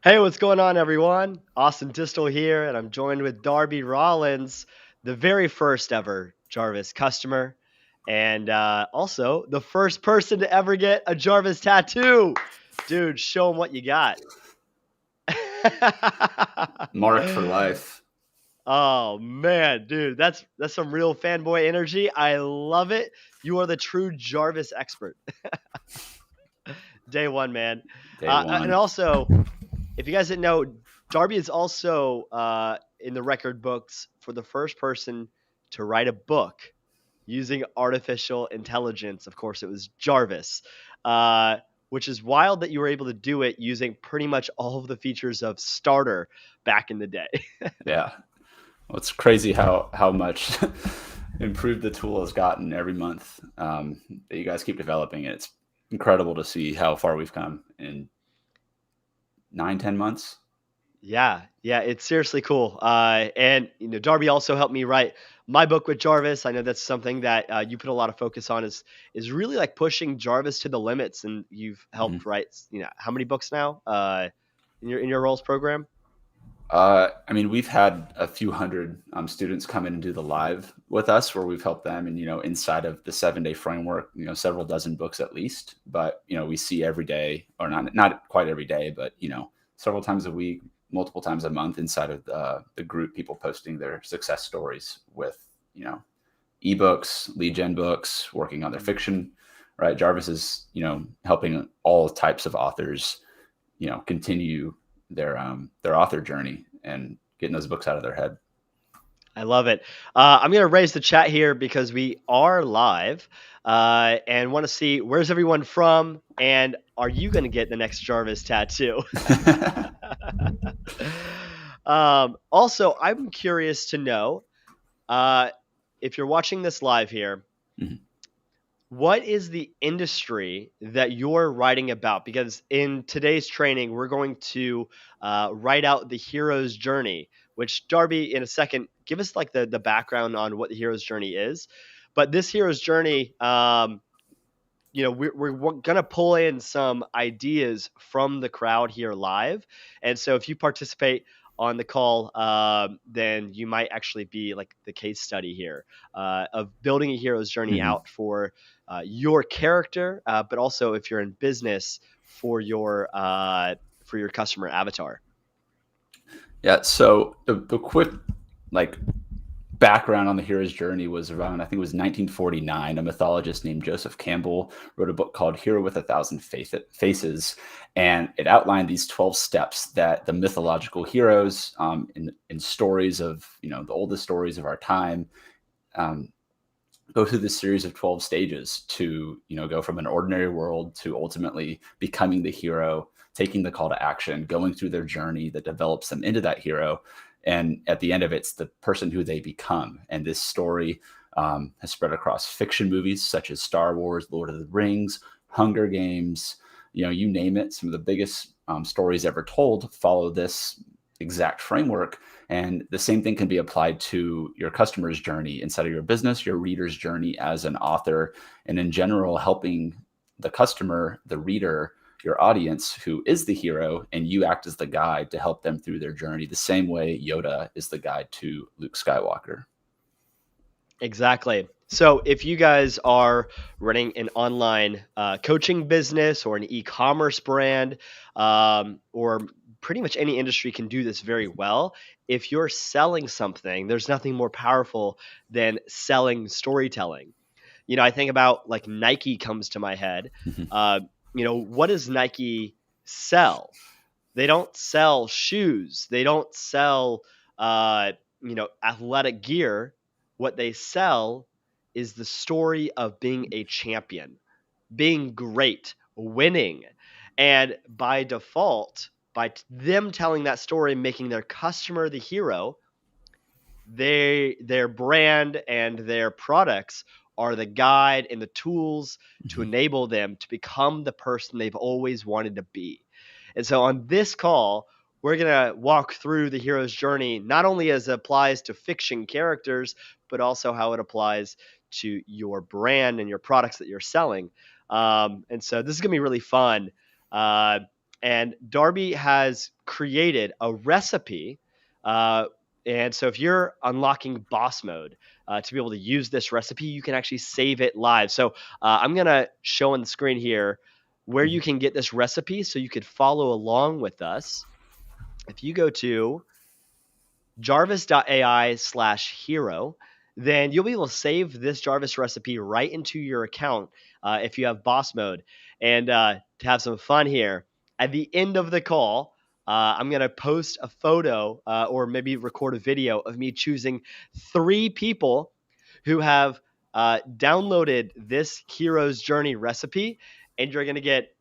Hey, what's going on, everyone? Austin Distal here, and I'm joined with Darby Rollins, the very first ever Jarvis customer, and also the first person to ever get a Jarvis tattoo. Dude, show him what you got. Marked for life. Oh man, dude, that's some real fanboy energy. I love it. You are the true Jarvis expert. Day one, man. Day And one. also, if you guys didn't know, Darby is also in the record books for the first person to write a book using artificial intelligence. Of course, it was Jarvis, which is wild that you were able to do it using pretty much all of the features of Starter back in the day. Yeah. Well, it's crazy how much improved the tool has gotten every month that you guys keep developing it. It's incredible to see how far we've come in 9, 10 months. Yeah, it's seriously cool. And Darby also helped me write my book with Jarvis. I know that's something that you put a lot of focus on is really like pushing Jarvis to the limits. And you've Mhm. helped write, how many books now in your roles program? I mean, we've had a few hundred students come in and do the live with us, where we've helped them, and inside of the 7-day framework, several dozen books at least. But we see every day, or not quite every day, but several times a week, multiple times a month, inside of the group, people posting their success stories with ebooks, lead gen books, working on their fiction. Right, Jarvis is helping all types of authors continue their author journey and getting those books out of their head. I love it. I'm going to raise the chat here because we are live and want to see where's everyone from and are you going to get the next Jarvis tattoo? Also, I'm curious to know uh, if you're watching this live here, Mhm. what is the industry that you're writing about? Because in today's training, we're going to write out the hero's journey. Which Darby, in a second, give us like the background on what the hero's journey is. But this hero's journey, we're going to pull in some ideas from the crowd here live. And so if you participate on the call, then you might actually be like the case study here of building a hero's journey Mhm. out for your character, but also if you're in business for your customer avatar. Yeah. So the quick like background on the hero's journey was around, I think it was 1949. A mythologist named Joseph Campbell wrote a book called Hero with a Thousand Faces, and it outlined these 12 steps that the mythological heroes in stories of the oldest stories of our time um, go through this series of 12 stages to go from an ordinary world to ultimately becoming the hero, taking the call to action, going through their journey that develops them into that hero, and at the end of it's the person who they become. And this story has spread across fiction movies such as Star Wars, Lord of the Rings, Hunger Games, you name it. Some of the biggest stories ever told follow this exact framework. And the same thing can be applied to your customer's journey inside of your business, your reader's journey as an author, and in general, helping the customer, the reader, your audience, who is the hero, and you act as the guide to help them through their journey, the same way Yoda is the guide to Luke Skywalker. Exactly. So if you guys are running an online coaching business or an e-commerce brand, or pretty much any industry can do this very well. If you're selling something, there's nothing more powerful than selling storytelling. I think about like Nike comes to my head. Uh, what does Nike sell? They don't sell shoes. They don't sell, athletic gear. What they sell is the story of being a champion, being great, winning. And by default, by them telling that story, making their customer the hero, their brand and their products are the guide and the tools to Mhm. enable them to become the person they've always wanted to be. And so on this call, we're going to walk through the hero's journey, not only as it applies to fiction characters, but also how it applies to your brand and your products that you're selling. And so this is going to be really fun. Uh, and Darby has created a recipe. And so if you're unlocking boss mode to be able to use this recipe, you can actually save it live. So I'm going to show on the screen here where you can get this recipe so you could follow along with us. If you go to jarvis.ai/hero, then you'll be able to save this Jarvis recipe right into your account if you have boss mode. And to have some fun here, at the end of the call, I'm going to post a photo or maybe record a video of me choosing 3 people who have downloaded this Hero's Journey recipe, and you're going to get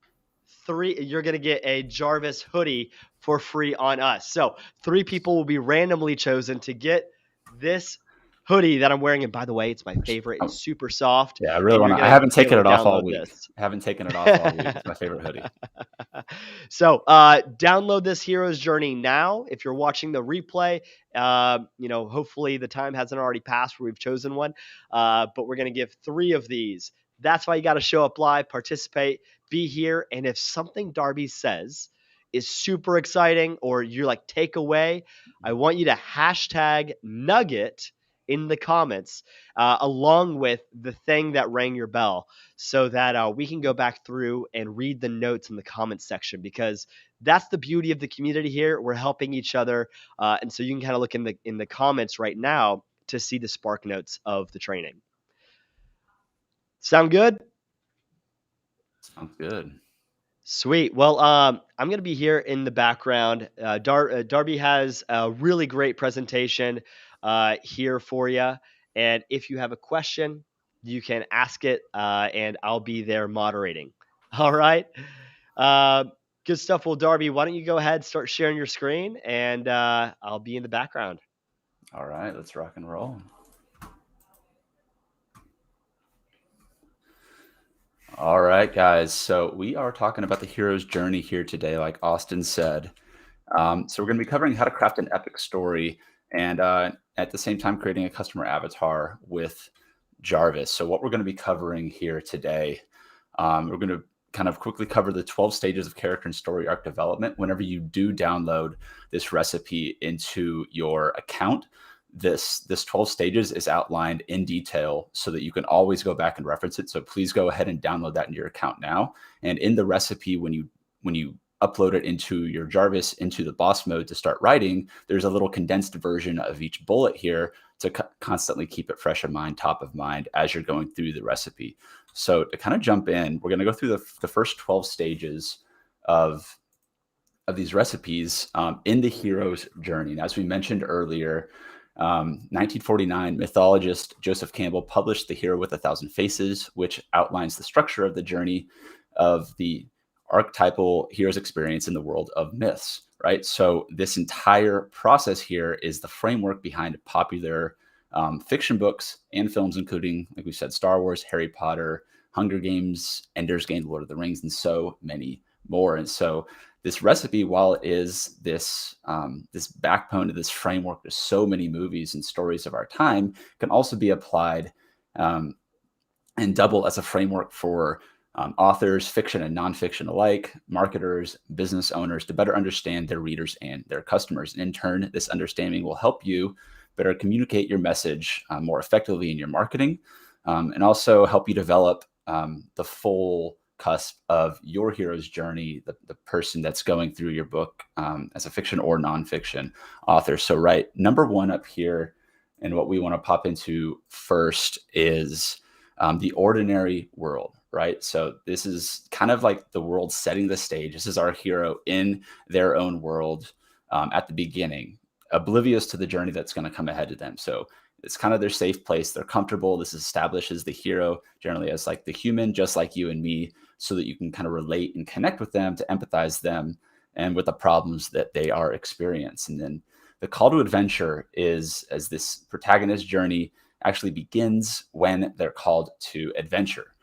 a Jarvis hoodie for free on us. So 3 people will be randomly chosen to get this hoodie that I'm wearing. And by the way, it's my favorite. It's super soft. Yeah, I really want to. I haven't taken it off all week. I haven't taken it off all week. It's my favorite hoodie. So download this Hero's Journey now. If you're watching the replay, hopefully the time hasn't already passed where we've chosen one. But we're going to give 3 of these. That's why you got to show up live, participate, be here. And if something Darby says is super exciting or you're like takeaway, I want you to hashtag nugget in the comments along with the thing that rang your bell so that we can go back through and read the notes in the comments section, because that's the beauty of the community here. We're helping each other. And so you can kind of look in the comments right now to see the spark notes of the training. Sound good? Sounds good. Sweet. Well, I'm going to be here in the background. Darby has a really great presentation here for you. And if you have a question, you can ask it, and I'll be there moderating. All right. Good stuff. Well, Darby, why don't you go ahead, start sharing your screen, and I'll be in the background. All right. Let's rock and roll. All right, guys. So we are talking about the hero's journey here today, like Austin said. So we're going to be covering how to craft an epic story and at the same time creating a customer avatar with Jarvis. So what we're going to be covering here today, we're going to kind of quickly cover the 12 stages of character and story arc development. Whenever you do download this recipe into your account, this 12 stages is outlined in detail so that you can always go back and reference it. So please go ahead and download that into your account now. And in the recipe, when you upload it into your Jarvis into the boss mode to start writing, there's a little condensed version of each bullet here to constantly keep it fresh in mind, top of mind as you're going through the recipe. So to kind of jump in, we're going to go through the first 12 stages of these recipes in the hero's journey. And as we mentioned earlier, 1949, mythologist Joseph Campbell published The Hero with 1,000 Faces, which outlines the structure of the journey of the archetypal hero's experience in the world of myths, right? So this entire process here is the framework behind popular fiction books and films, including, like we said, Star Wars, Harry Potter, Hunger Games, Ender's Game, Lord of the Rings, and so many more. And so this recipe, while it is this backbone to this framework, there's so many movies and stories of our time, can also be applied and double as a framework for authors, fiction and nonfiction alike, marketers, business owners, to better understand their readers and their customers. And in turn, this understanding will help you better communicate your message more effectively in your marketing, and also help you develop the full cusp of your hero's journey, the person that's going through your book as a fiction or nonfiction author. So right, number 1 up here, and what we want to pop into first is the ordinary world, right? So this is kind of like the world setting the stage. This is our hero in their own world at the beginning, oblivious to the journey that's going to come ahead to them. So it's kind of their safe place. They're comfortable. This establishes the hero generally as like the human, just like you and me, so that you can kind of relate and connect with them, to empathize them and with the problems that they are experiencing. And then the call to adventure is, as this protagonist journey actually begins when they're called to adventure,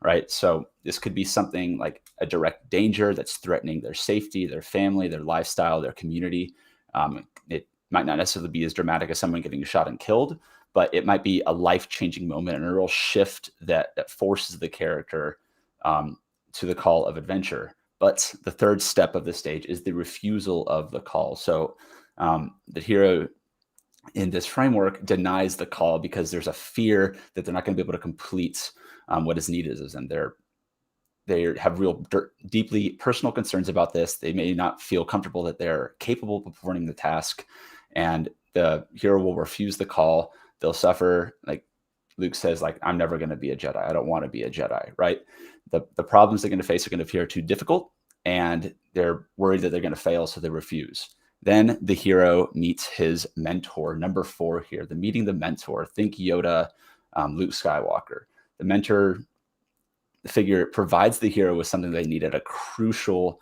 right? So this could be something like a direct danger that's threatening their safety, their family, their lifestyle, their community. It might not necessarily be as dramatic as someone getting shot and killed, but it might be a life-changing moment and a real shift that forces the character to the call of adventure. But the third step of the stage is the refusal of the call. So the hero in this framework denies the call because there's a fear that they're not going to be able to complete what is needed of them. They have real deeply personal concerns about this. They may not feel comfortable that they're capable of performing the task, and the hero will refuse the call. They'll suffer, like Luke says, like, I'm never going to be a Jedi. I don't want to be a Jedi, right? The problems they're going to face are going to appear too difficult, and they're worried that they're going to fail, so they refuse. Then the hero meets his mentor, number 4 here, meeting the mentor. Think Yoda, Luke Skywalker. The mentor figure provides the hero with something they need at a crucial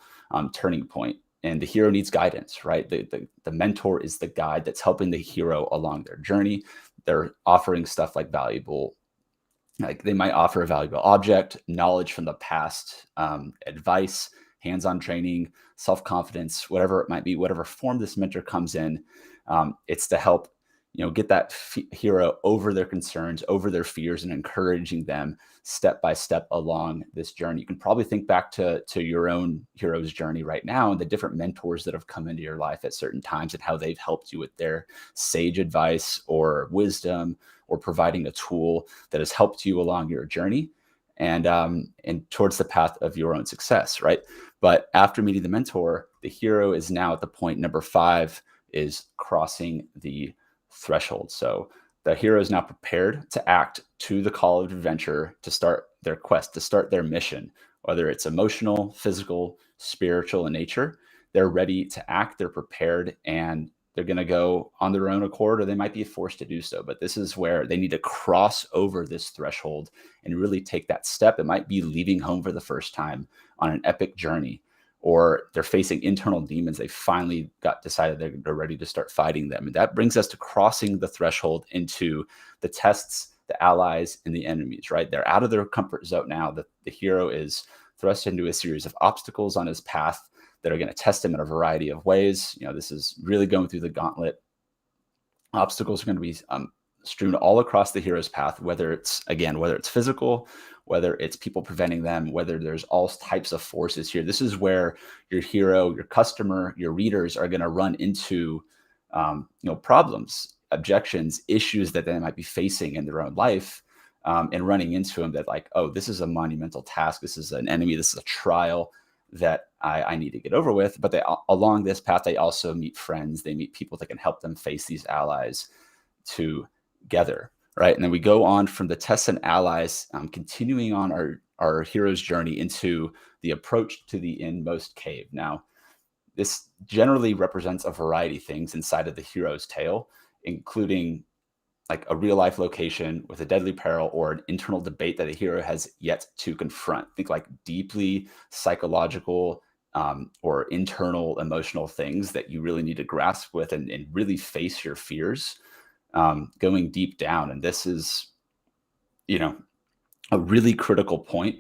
turning point. And the hero needs guidance, right? The mentor is the guide that's helping the hero along their journey. They're offering stuff like they might offer a valuable object, knowledge from the past, advice, hands-on training, self-confidence, whatever it might be, whatever form this mentor comes in. It's to help get that hero over their concerns, over their fears, and encouraging them step by step along this journey. You can probably think back to your own hero's journey right now and the different mentors that have come into your life at certain times and how they've helped you with their sage advice or wisdom or providing a tool that has helped you along your journey and towards the path of your own success, right? But after meeting the mentor, the hero is now at the point number 5, is crossing the threshold. So the hero is now prepared to act to the call of adventure, to start their quest, to start their mission, whether it's emotional, physical, spiritual in nature. They're ready to act, they're prepared, and they're going to go on their own accord, or they might be forced to do so. But this is where they need to cross over this threshold and really take that step. It might be leaving home for the first time on an epic journey, or they're facing internal demons. They finally decided they're ready to start fighting them. And that brings us to crossing the threshold into the tests, the allies, and the enemies, right? They're out of their comfort zone now. The hero is thrust into a series of obstacles on his path that are going to test him in a variety of ways. This is really going through the gauntlet. Obstacles are going to be strewn all across the hero's path, whether it's physical, whether it's people preventing them, whether there's all types of forces here. This is where your hero, your customer, your readers are going to run into problems, objections, issues that they might be facing in their own life, and running into them that like, oh, this is a monumental task. This is an enemy. This is a trial that I need to get over with. But along this path, they also meet friends. They meet people that can help them face these allies together, right? And then we go on from the tests and allies, continuing on our hero's journey into the approach to the inmost cave. Now, this generally represents a variety of things inside of the hero's tale, including like a real life location with a deadly peril or an internal debate that a hero has yet to confront. Think like deeply psychological or internal emotional things that you really need to grasp with and really face your fears, going deep down. And this is, a really critical point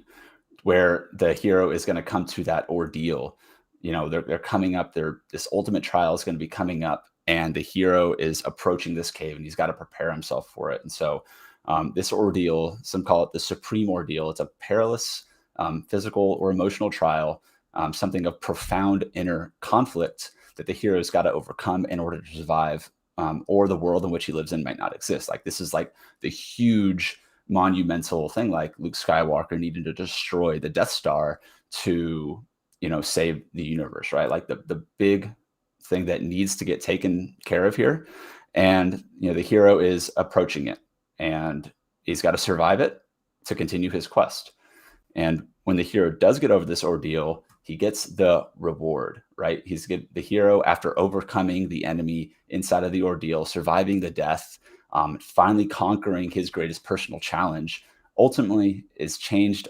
where the hero is going to come to that ordeal. They're coming up, this ultimate trial is going to be coming up, and the hero is approaching this cave and he's got to prepare himself for it. And so this ordeal, some call it the supreme ordeal. It's a perilous physical or emotional trial, something of profound inner conflict that the hero's got to overcome in order to survive, or the world in which he lives in might not exist. Like this is like the huge monumental thing, like Luke Skywalker needing to destroy the Death Star to, save the universe, right? Like the big thing that needs to get taken care of here. And, the hero is approaching it and he's got to survive it to continue his quest. And when the hero does get over this ordeal, he gets the reward, right? The hero, after overcoming the enemy inside of the ordeal, surviving the death, finally conquering his greatest personal challenge, ultimately is changed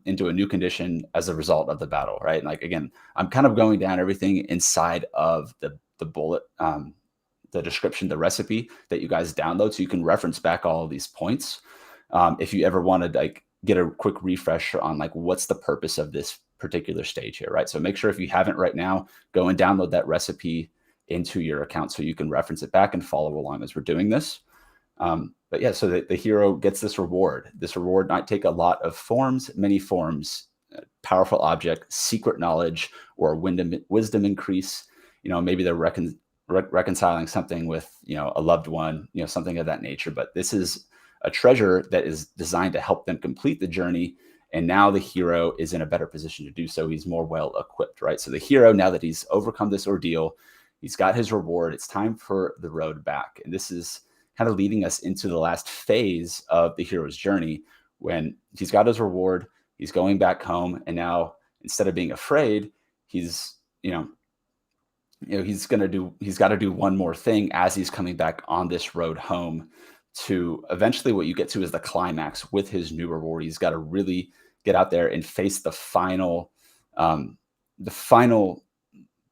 into a new condition as a result of the battle, right? And like, again, I'm kind of going down everything inside of the bullet, the description, the recipe that you guys download, so you can reference back all of these points. If you ever want to like get a quick refresher on like what's the purpose of this particular stage here, right? So make sure if you haven't right now, go and download that recipe into your account so you can reference it back and follow along as we're doing this. So the hero gets this reward. This reward might take a lot of forms, many forms, powerful object, secret knowledge, or wisdom increase. Maybe they're reconciling something with, a loved one, something of that nature. But this is a treasure that is designed to help them complete the journey. And now the hero is in a better position to do so. He's more well equipped, right? So the hero, now that he's overcome this ordeal, he's got his reward. It's time for the road back. And this is kind of leading us into the last phase of the hero's journey, when he's got his reward, he's going back home. And now, instead of being afraid, he's got to do one more thing as he's coming back on this road home, to eventually what you get to is the climax with his new reward. He's got to really get out there and face the final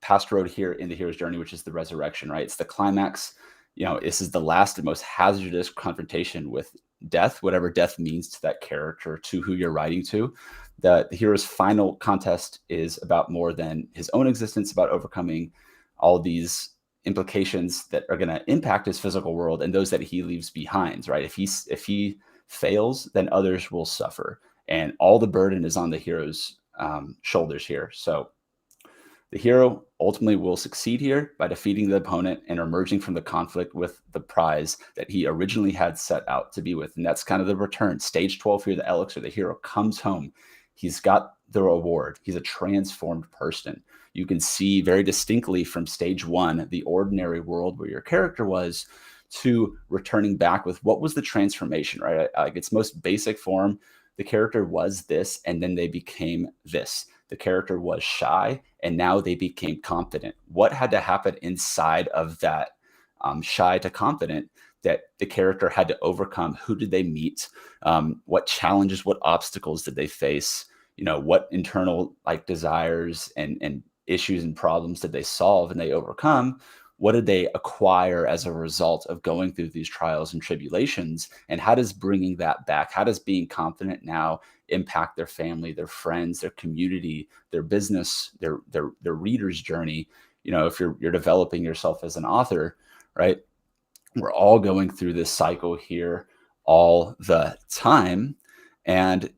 past road here in the hero's journey, which is the resurrection, right? It's the climax. This is the last and most hazardous confrontation with death, whatever death means to that character, to who you're writing to. The hero's final contest is about more than his own existence, about overcoming all these implications that are going to impact his physical world and those that he leaves behind, right? If he fails, then others will suffer, and all the burden is on the hero's shoulders here. So the hero ultimately will succeed here by defeating the opponent and emerging from the conflict with the prize that he originally had set out to be with. And that's kind of the return. Stage 12 here, the elixir. The hero comes home. He's got the reward. He's a transformed person. You can see very distinctly from stage 1, the ordinary world where your character was, to returning back with what was the transformation, right? Like its most basic form, the character was this, and then they became this. The character was shy, and now they became confident. What had to happen inside of that shy to confident that the character had to overcome? Who did they meet? What challenges, what obstacles did they face? What internal desires and issues and problems did they solve and they overcome? What did they acquire as a result of going through these trials and tribulations? And how does bringing that back, how does being confident now impact their family, their friends, their community, their business, their reader's journey? If you're developing yourself as an author, right? We're all going through this cycle here all the time. And,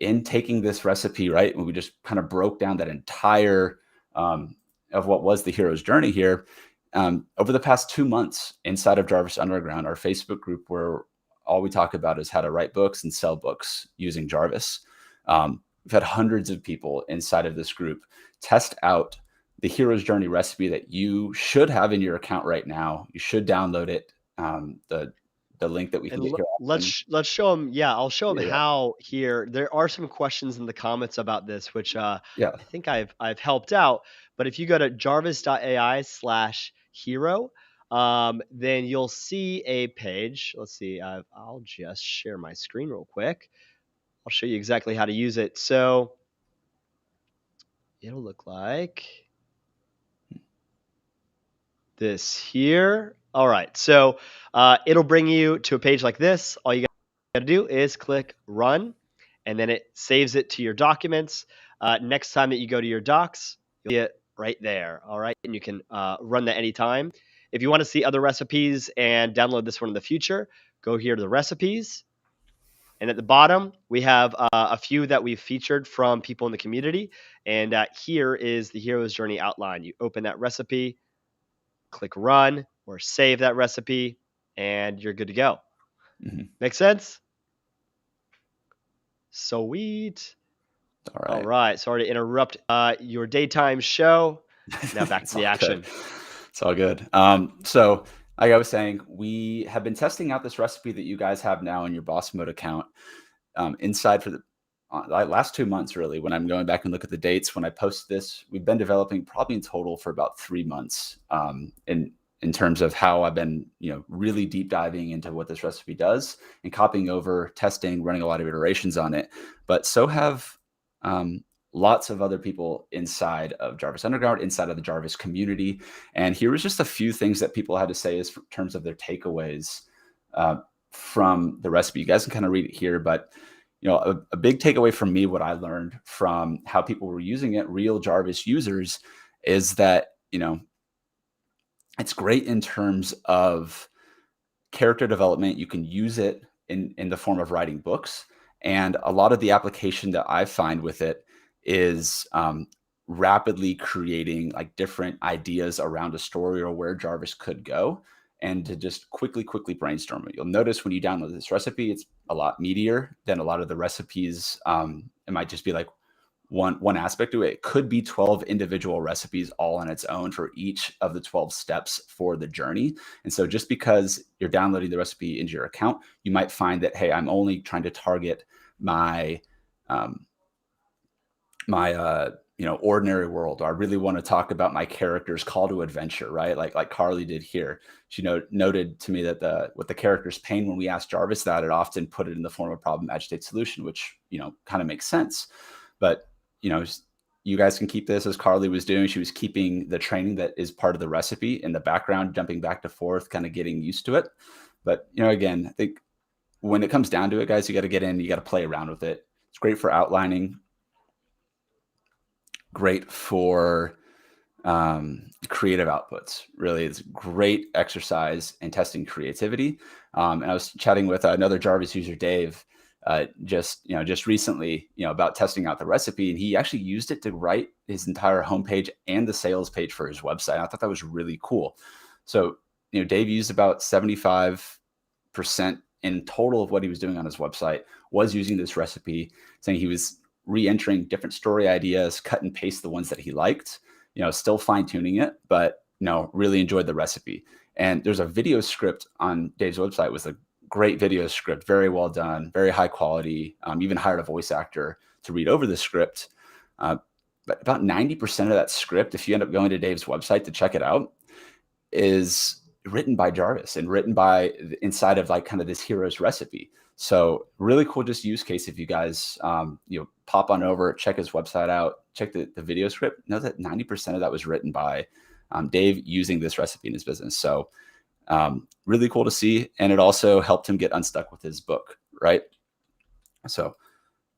in taking this recipe, right, when we just kind of broke down that entire of what was the hero's journey here, over the past 2 months inside of Jarvis Underground, our Facebook group, where all we talk about is how to write books and sell books using Jarvis. We've had hundreds of people inside of this group test out the hero's journey recipe that you should have in your account right now. You should download it. The link that we can get here. Let's show them. Yeah, I'll show them how here. There are some questions in the comments about this, which I think I've helped out. But if you go to jarvis.ai/hero, then you'll see a page. Let's see. I'll just share my screen real quick. I'll show you exactly how to use it. So it'll look like this here. All right, so it'll bring you to a page like this. All you got to do is click run, and then it saves it to your documents. Next time that you go to your docs, you'll see it right there. All right, and you can run that anytime. If you want to see other recipes and download this one in the future, go here to the recipes. And at the bottom, we have a few that we've featured from people in the community. And here is the hero's journey outline. You open that recipe, click run, or save that recipe, and you're good to go. Mm-hmm. Make sense? Sweet. All right. Sorry to interrupt your daytime show. Now back to the action. It's all good. So like I was saying, we have been testing out this recipe that you guys have now in your Boss Mode account inside for the last 2 months, really. When I'm going back and look at the dates, when I post this, we've been developing probably in total for about 3 months in terms of how I've been, really deep diving into what this recipe does and copying over, testing, running a lot of iterations on it. But so have lots of other people inside of Jarvis Underground, inside of the Jarvis community. And here was just a few things that people had to say as in terms of their takeaways from the recipe. You guys can kind of read it here, but a big takeaway from me, what I learned from how people were using it, real Jarvis users, is that, it's great in terms of character development. You can use it in the form of writing books. And a lot of the application that I find with it is rapidly creating like different ideas around a story or where Jarvis could go, and to just quickly brainstorm it. You'll notice when you download this recipe, it's a lot meatier than a lot of the recipes. It might just be like one aspect to it. It could be 12 individual recipes all on its own for each of the 12 steps for the journey. And so just because you're downloading the recipe into your account, you might find that, hey, I'm only trying to target my ordinary world. I really want to talk about my character's call to adventure, right? Like Carly did here. She noted to me that what the character's pain, when we asked Jarvis that, it often put it in the form of problem, agitate, solution, which, kind of makes sense. But, you guys can keep this as Carly was doing. She was keeping the training that is part of the recipe in the background, jumping back and forth, kind of getting used to it. But, again, I think when it comes down to it, guys, you got to get in, you got to play around with it. It's great for outlining, great for creative outputs. Really, it's great exercise in testing creativity. And I was chatting with another Jarvis user, Dave, just recently, about testing out the recipe, and he actually used it to write his entire homepage and the sales page for his website. I thought that was really cool. So, Dave used about 75% in total of what he was doing on his website was using this recipe, saying he was re-entering different story ideas, cut and paste the ones that he liked, still fine-tuning it, but, really enjoyed the recipe. And there's a video script on Dave's website with a great video script, very well done, very high quality, even hired a voice actor to read over the script. But about 90% of that script, if you end up going to Dave's website to check it out, is written by Jarvis and written by inside of like kind of this hero's recipe. So really cool just use case if you guys, pop on over, check his website out, check the video script, know that 90% of that was written by Dave using this recipe in his business. So really cool to see. And it also helped him get unstuck with his book, right? So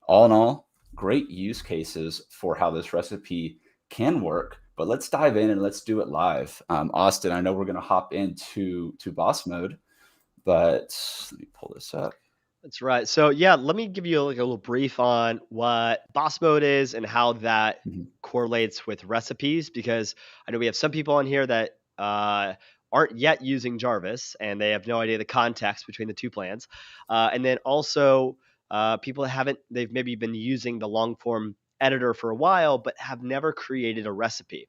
all in all, great use cases for how this recipe can work. But let's dive in and let's do it live. Austin, I know we're going to hop into boss mode, but let me pull this up. That's right. So yeah, let me give you like a little brief on what boss mode is and how that correlates with recipes, because I know we have some people on here that aren't yet using Jarvis and they have no idea the context between the two plans. And then also people that they've maybe been using the long form editor for a while, but have never created a recipe.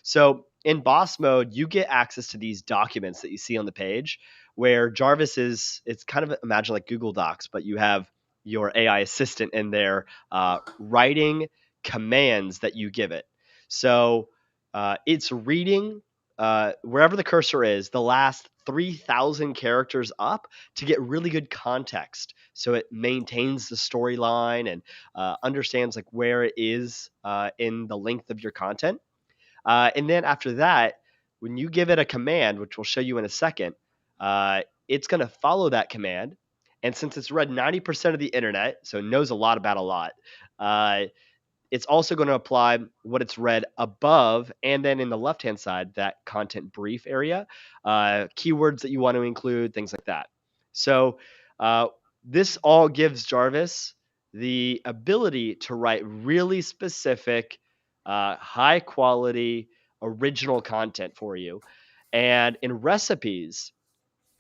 So in boss mode, you get access to these documents that you see on the page where Jarvis it's kind of, imagine like Google Docs, but you have your AI assistant in there writing commands that you give it. So it's reading wherever the cursor is, the last 3,000 characters up to get really good context. So it maintains the storyline and understands like where it is in the length of your content. And then after that, when you give it a command, which we'll show you in a second, it's going to follow that command. And since it's read 90% of the internet, so it knows a lot about a lot, it's also going to apply what it's read above and then in the left-hand side, that content brief area, keywords that you want to include, things like that. So this all gives Jarvis the ability to write really specific, high quality, original content for you. And in recipes,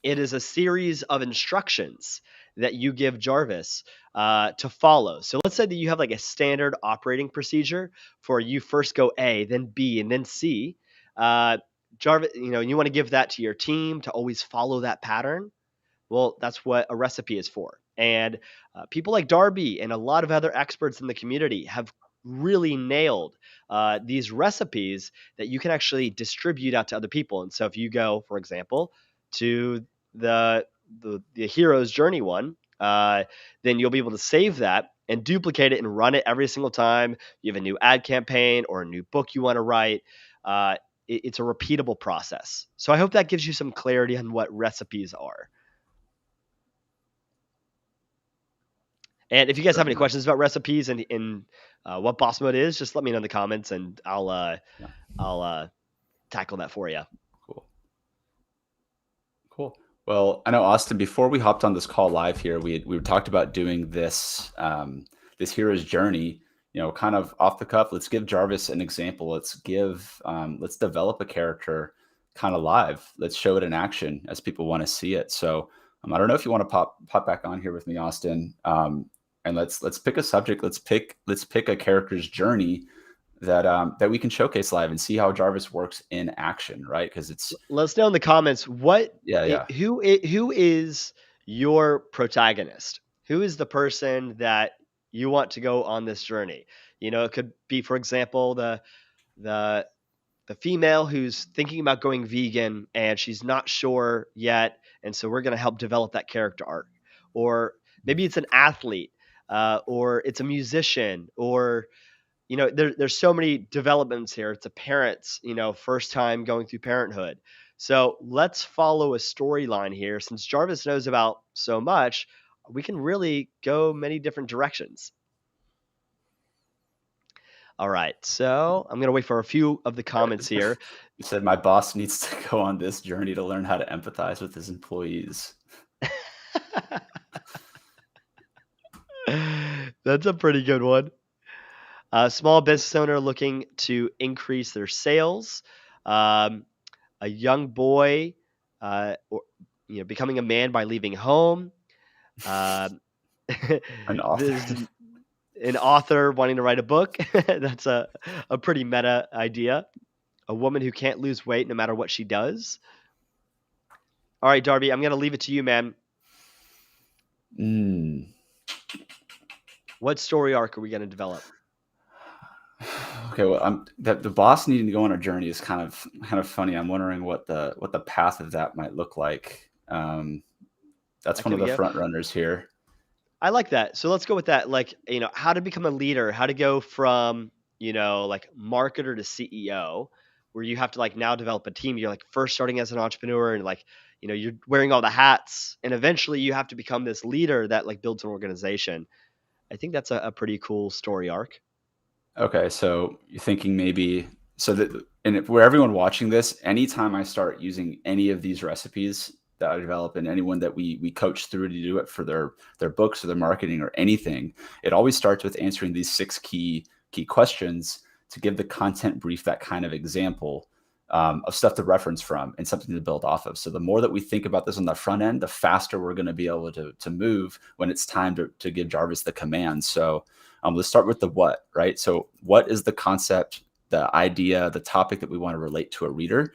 it is a series of instructions that you give Jarvis to follow. So let's say that you have like a standard operating procedure for you first go A, then B, and then C. Jarvis, you want to give that to your team to always follow that pattern. Well, that's what a recipe is for. And people like Darby and a lot of other experts in the community have really nailed these recipes that you can actually distribute out to other people. And so if you go, for example, to the hero's journey one, then you'll be able to save that and duplicate it and run it every single time you have a new ad campaign or a new book you want to write. It's a repeatable process. So I hope that gives you some clarity on what recipes are. And if you guys have any questions about recipes and what boss mode is, just let me know in the comments and I'll tackle that for you. Cool. Well, I know Austin. Before we hopped on this call live here, we talked about doing this this hero's journey. Kind of off the cuff. Let's give Jarvis an example. Let's develop a character kind of live. Let's show it in action as people want to see it. So I don't know if you want to pop back on here with me, Austin, and let's pick a subject. Let's pick a character's journey that we can showcase live and see how Jarvis works in action, right? Because it's Let us know in the comments yeah, yeah. who is your protagonist? Who is the person that you want to go on this journey? It could be, for example, the the female who's thinking about going vegan and she's not sure yet, and so we're going to help develop that character arc. Or maybe it's an athlete, or it's a musician, or there's so many developments here. It's a parent's, first time going through parenthood. So let's follow a storyline here. Since Jarvis knows about so much, we can really go many different directions. All right. So I'm going to wait for a few of the comments here. You said my boss needs to go on this journey to learn how to empathize with his employees. That's a pretty good one. A small business owner looking to increase their sales. A young boy, or becoming a man by leaving home. Um, An there's author. an author wanting to write a book. That's a pretty meta idea. A woman who can't lose weight no matter what she does. All right, Darby, I'm going to leave it to you, man. What story arc are we going to develop? Okay, well, the boss needing to go on a journey is kind of funny. I'm wondering what the path of that might look like. That's one of the front runners here. I like that. So let's go with that. Like, how to become a leader, how to go from, like marketer to CEO, where you have to like now develop a team. You're like first starting as an entrepreneur and like, you're wearing all the hats and eventually you have to become this leader that like builds an organization. I think that's a pretty cool story arc. Okay, so you're thinking maybe so that where everyone watching this, anytime I start using any of these recipes that I develop and anyone that we coach through to do it for their books or their marketing or anything, it always starts with answering these 6 key questions to give the content brief that kind of example of stuff to reference from and something to build off of. So the more that we think about this on the front end, the faster we're going to be able to move when it's time to give Jarvis the command. So let's start with the what, right? So what is the concept, the idea, the topic that we want to relate to a reader?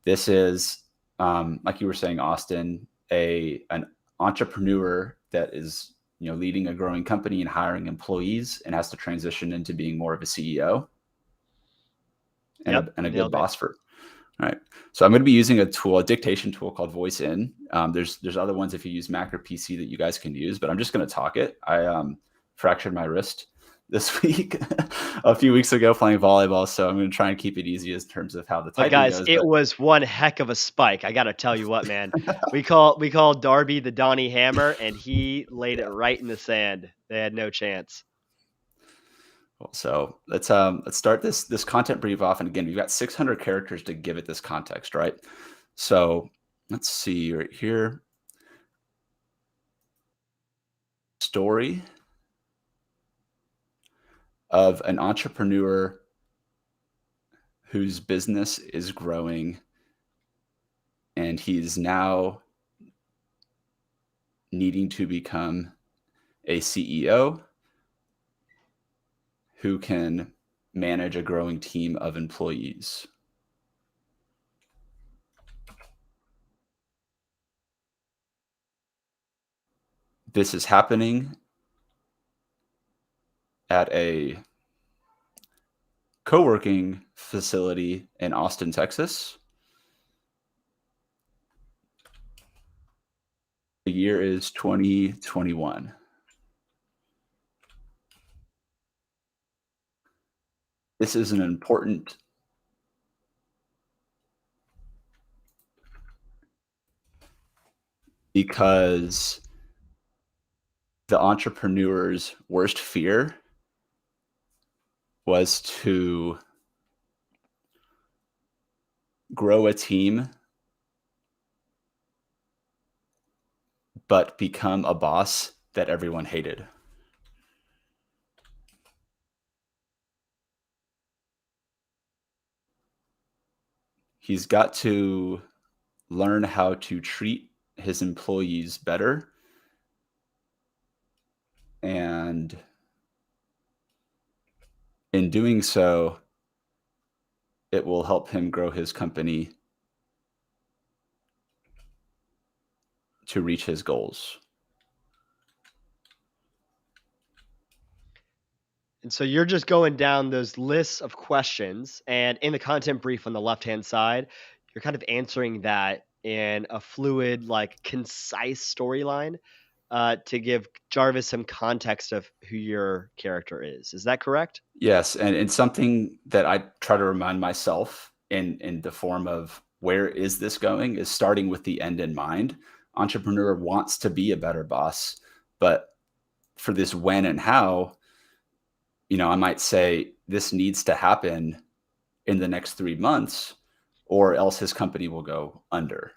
This is, like you were saying, Austin, an entrepreneur that is leading a growing company and hiring employees and has to transition into being more of a CEO and a good boss for. All right. So I'm going to be using a dictation tool called Voice In. There's other ones if you use Mac or PC that you guys can use, but I'm just going to talk it. I fractured my wrist this week, a few weeks ago playing volleyball, so I'm going to try and keep it easy in terms of how the typing Guys, goes. it was one heck of a spike. I got to tell you what, man. we call Darby the Donnie Hammer, and he laid it right in the sand. They had no chance. So let's start this content brief off. And again, we've got 600 characters to give it this context, right? So let's see right here. Story of an entrepreneur whose business is growing and he's now needing to become a CEO who can manage a growing team of employees. This is happening at a co-working facility in Austin, Texas. The year is 2021. This is an important because the entrepreneur's worst fear was to grow a team but become a boss that everyone hated. He's got to learn how to treat his employees better, and in doing so, it will help him grow his company to reach his goals. And so you're just going down those lists of questions, and in the content brief on the left-hand side, you're kind of answering that in a fluid, like concise storyline to give Jarvis some context of who your character is. Is that correct? Yes, and something that I try to remind myself in the form of where is this going is starting with the end in mind. Entrepreneur wants to be a better boss, but for this when and how, I might say this needs to happen in the next 3 months, or else his company will go under,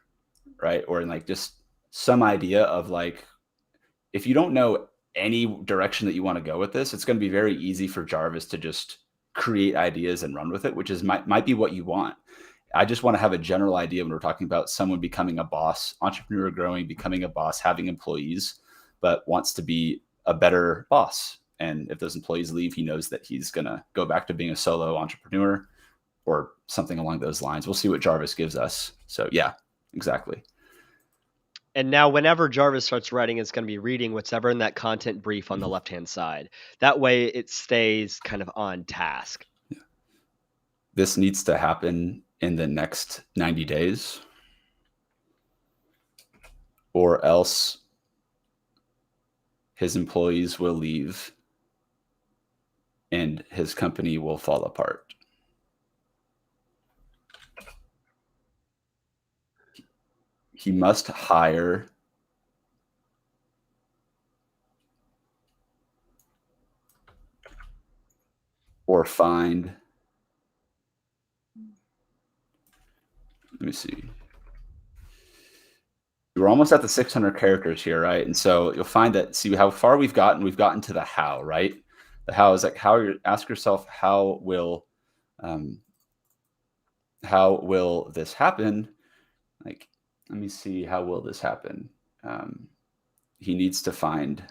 right? Or in like just some idea of like, if you don't know any direction that you want to go with this, it's going to be very easy for Jarvis to just create ideas and run with it, which is might be what you want. I just want to have a general idea when we're talking about someone becoming a boss, entrepreneur growing, becoming a boss, having employees, but wants to be a better boss. And if those employees leave, he knows that he's going to go back to being a solo entrepreneur or something along those lines. We'll see what Jarvis gives us. So yeah, exactly. And now, whenever Jarvis starts writing, it's going to be reading whatever in that content brief on the left-hand side. That way, it stays kind of on task. This needs to happen in the next 90 days, or else his employees will leave and his company will fall apart. He must hire or find, let me see. We're almost at the 600 characters here, right? And so you'll find that, see how far we've gotten to the how, right? The how is like ask yourself, how will this happen? Like, let me see, how will this happen? He needs to find,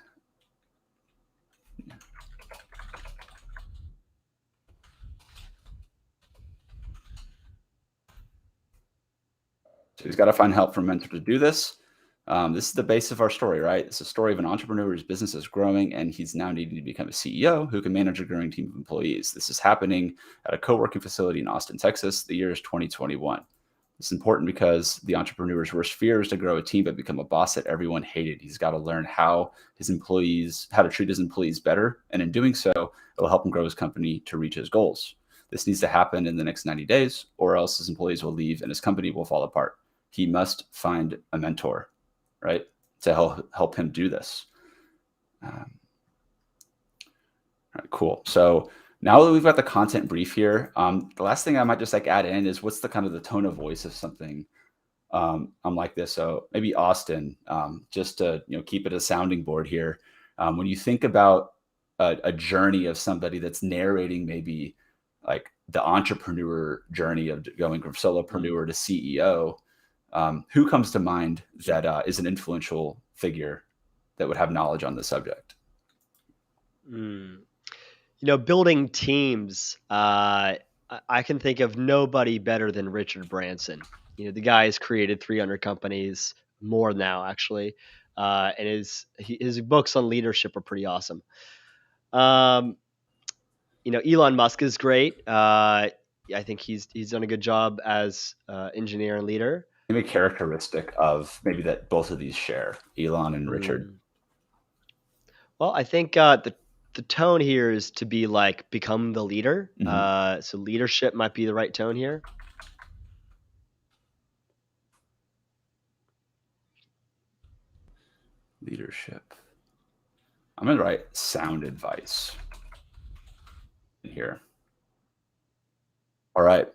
so he's got to find help from a mentor to do this. This is the base of our story, right? It's a story of an entrepreneur whose business is growing, and he's now needing to become a CEO who can manage a growing team of employees. This is happening at a co-working facility in Austin, Texas. The year is 2021. It's important because the entrepreneur's worst fear is to grow a team but become a boss that everyone hated. He's got to learn how to treat his employees better, and in doing so, it will help him grow his company to reach his goals. This needs to happen in the next 90 days, or else his employees will leave and his company will fall apart. He must find a mentor, right, to help him do this. All right, cool. So now that we've got the content brief here, the last thing I might just like add in is what's the kind of the tone of voice of something like this. So maybe Austin, just to keep it a sounding board here. When you think about a journey of somebody that's narrating maybe like the entrepreneur journey of going from solopreneur to CEO, who comes to mind that is an influential figure that would have knowledge on the subject? Building teams, I can think of nobody better than Richard Branson. The guy has created 300 companies, more now actually, and his books on leadership are pretty awesome. Elon Musk is great. I think he's done a good job as engineer and leader. Maybe a characteristic of maybe that both of these share, Elon and Richard. Well, I think the tone here is to be like become the leader. So leadership might be the right tone here. Leadership. I'm going to write sound advice in here. All right.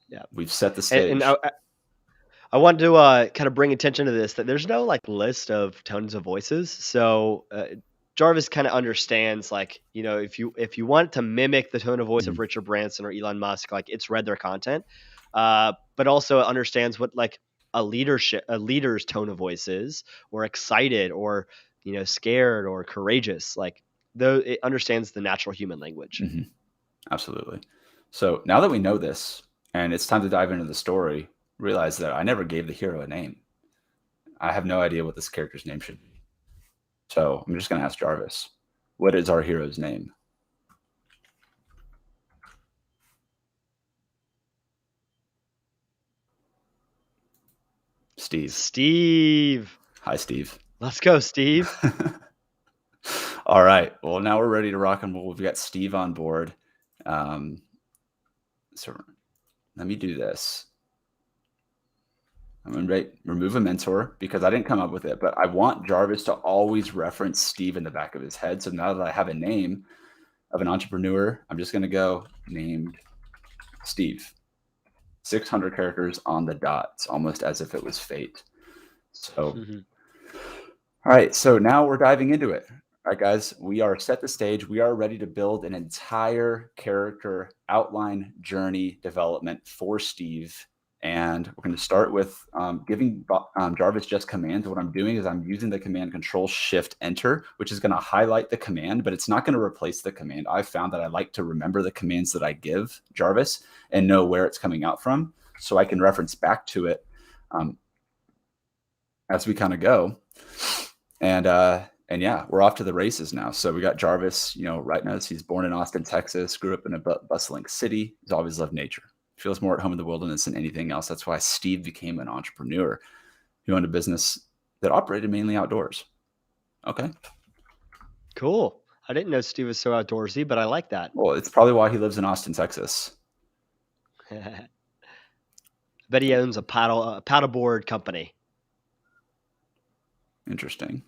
Yeah. We've set the stage. And I wanted to kind of bring attention to this that there's no like list of tones of voices. So Jarvis kind of understands like if you want to mimic the tone of voice of Mhm. Richard Branson or Elon Musk, like it's read their content, but also understands what like a leader's tone of voice is, or excited, or scared, or courageous. Like though it understands the natural human language. Mhm. Absolutely. So now that we know this, and it's time to dive into the story, realize that I never gave the hero a name. I have no idea what this character's name should be. So I'm just going to ask Jarvis, what is our hero's name? Steve. Steve, Hi, Steve. let's go, Steve. All right. Well, now we're ready to rock and roll. We've got Steve on board. So let me do this. I'm going to remove a mentor because I didn't come up with it, but I want Jarvis to always reference Steve in the back of his head. So now that I have a name of an entrepreneur, I'm just going to go named Steve. 600 characters on the dot. It's almost as if it was fate. So, all right. So now we're diving into it. All right, guys, we are set the stage. We are ready to build an entire character outline journey development for Steve. And we're going to start with giving Jarvis just commands. What I'm doing is I'm using the command Control Shift Enter, which is going to highlight the command, but it's not going to replace the command. I've found that I like to remember the commands that I give Jarvis and know where it's coming out from, so I can reference back to it as we kind of go. And yeah, we're off to the races now. So we got Jarvis, right now he's born in Austin, Texas, grew up in a bustling city. He's always loved nature. Feels more at home in the wilderness than anything else. That's why Steve became an entrepreneur. He owned a business that operated mainly outdoors. Okay. Cool. I didn't know Steve was so outdoorsy, but I like that. Well, it's probably why he lives in Austin, Texas. Bet he owns a paddleboard company. Interesting.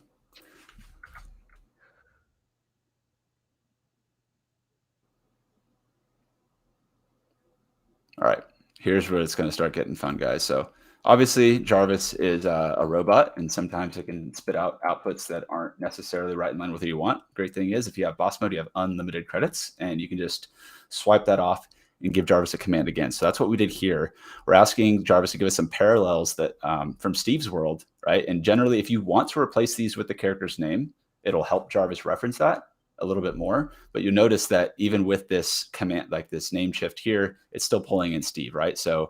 All right, here's where it's going to start getting fun, guys. So obviously Jarvis is a robot, and sometimes it can spit out outputs that aren't necessarily right in line with what you want. Great thing is if you have boss mode, you have unlimited credits, and you can just swipe that off and give Jarvis a command again. So that's what we did here. We're asking Jarvis to give us some parallels that from Steve's world, right? And generally, if you want to replace these with the character's name, it'll help Jarvis reference that a little bit more. But you notice that even with this command, like this name shift here, it's still pulling in Steve, right? So,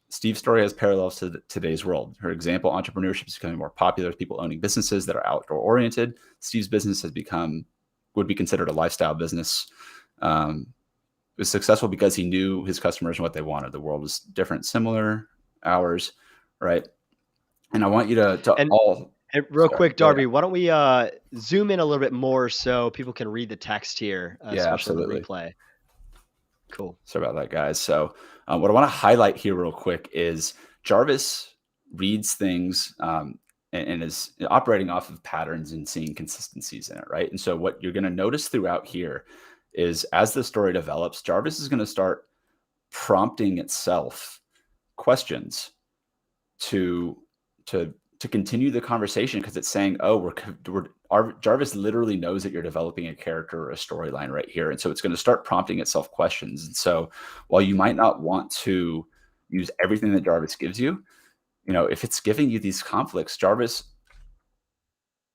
Steve's story has parallels to today's world. For example, entrepreneurship is becoming more popular with people owning businesses that are outdoor oriented. Steve's business would be considered a lifestyle business. It was successful because he knew his customers and what they wanted. The world was different, similar, ours, right? And I want you to And real quick, Darby, why don't we zoom in a little bit more so people can read the text here, especially absolutely. the replay. Cool. Sorry about that, guys. So what I want to highlight here real quick is Jarvis reads things and is operating off of patterns and seeing consistencies in it, right? And so what you're going to notice throughout here is as the story develops, Jarvis is going to start prompting itself questions to continue the conversation, because it's saying, oh, Jarvis literally knows that you're developing a character or a storyline right here. And so it's going to start prompting itself questions. And so while you might not want to use everything that Jarvis gives you, if it's giving you these conflicts, Jarvis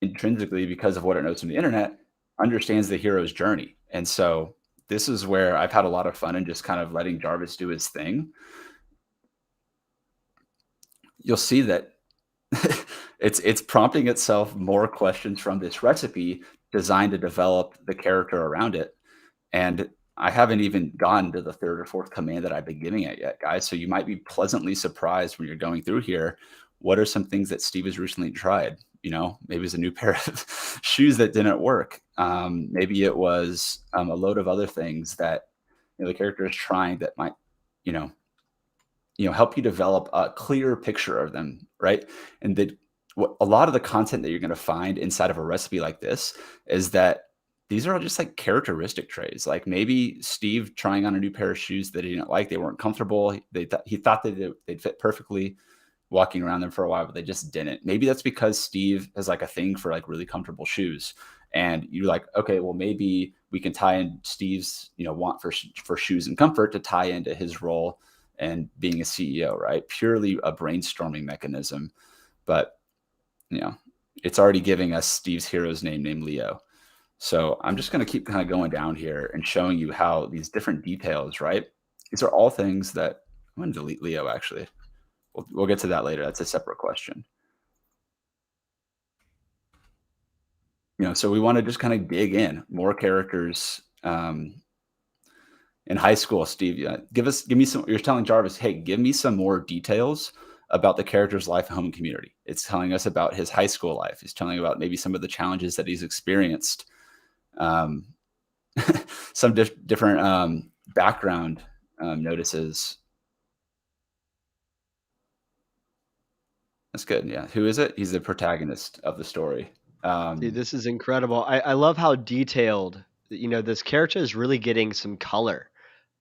intrinsically, because of what it knows from the internet, understands the hero's journey. And so this is where I've had a lot of fun in just kind of letting Jarvis do his thing. You'll see that it's prompting itself more questions from this recipe designed to develop the character around it. And I haven't even gotten to the third or fourth command that I've been giving it yet, guys. So you might be pleasantly surprised when you're going through here. What are some things that Steve has recently tried? Maybe it's a new pair of shoes that didn't work. Maybe it was a load of other things that the character is trying that might, help you develop a clearer picture of them, right? And a lot of the content that you're going to find inside of a recipe like this is that these are all just like characteristic traits. Like maybe Steve trying on a new pair of shoes that he didn't like, they weren't comfortable. He thought that they'd fit perfectly. walking around them for a while, but they just didn't. Maybe that's because Steve has like a thing for like really comfortable shoes. And you're like, okay, well, maybe we can tie in Steve's, want for shoes and comfort to tie into his role and being a CEO, right? Purely a brainstorming mechanism. But, it's already giving us Steve's hero's name named Leo. So I'm just going to keep kind of going down here and showing you how these different details, right? These are all things that I'm going to delete Leo, actually. We'll get to that later. That's a separate question. So we want to just kind of dig in more characters. In high school, Steve, give me some. You're telling Jarvis, hey, give me some more details about the character's life, home, and community. It's telling us about his high school life. It's telling about maybe some of the challenges that he's experienced. Some different background notices. That's good. Yeah. Who is it? He's the protagonist of the story. Dude, this is incredible. I love how detailed, this character is really getting some color.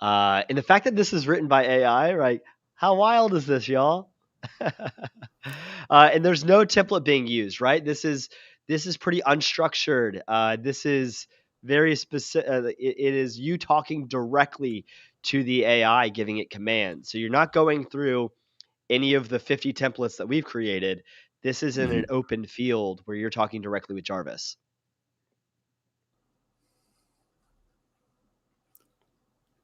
And the fact that this is written by AI, right? How wild is this, y'all? And there's no template being used, right? This is pretty unstructured. This is very specific. It is you talking directly to the AI, giving it commands. So you're not going through any of the 50 templates that we've created. This is in an open field where you're talking directly with Jarvis.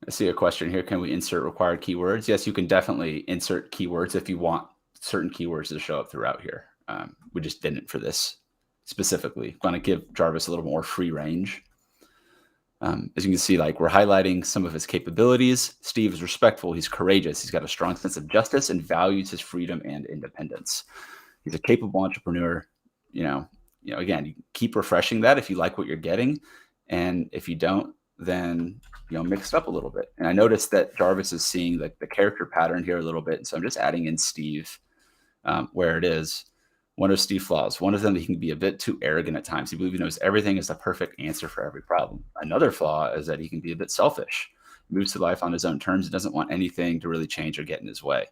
I see a question here. Can we insert required keywords? Yes, you can definitely insert keywords if you want certain keywords to show up throughout here. We just didn't for this specifically. Want to give Jarvis a little more free range. As you can see, like we're highlighting some of his capabilities. Steve is respectful. He's courageous. He's got a strong sense of justice and values his freedom and independence. He's a capable entrepreneur. Again, you keep refreshing that if you like what you're getting. And if you don't, then, mix it up a little bit. And I noticed that Jarvis is seeing the character pattern here a little bit. And so I'm just adding in Steve where it is. One of Steve's flaws. One of them, he can be a bit too arrogant at times. He believes he knows everything is the perfect answer for every problem. Another flaw is that he can be a bit selfish. He moves through life on his own terms and doesn't want anything to really change or get in his way.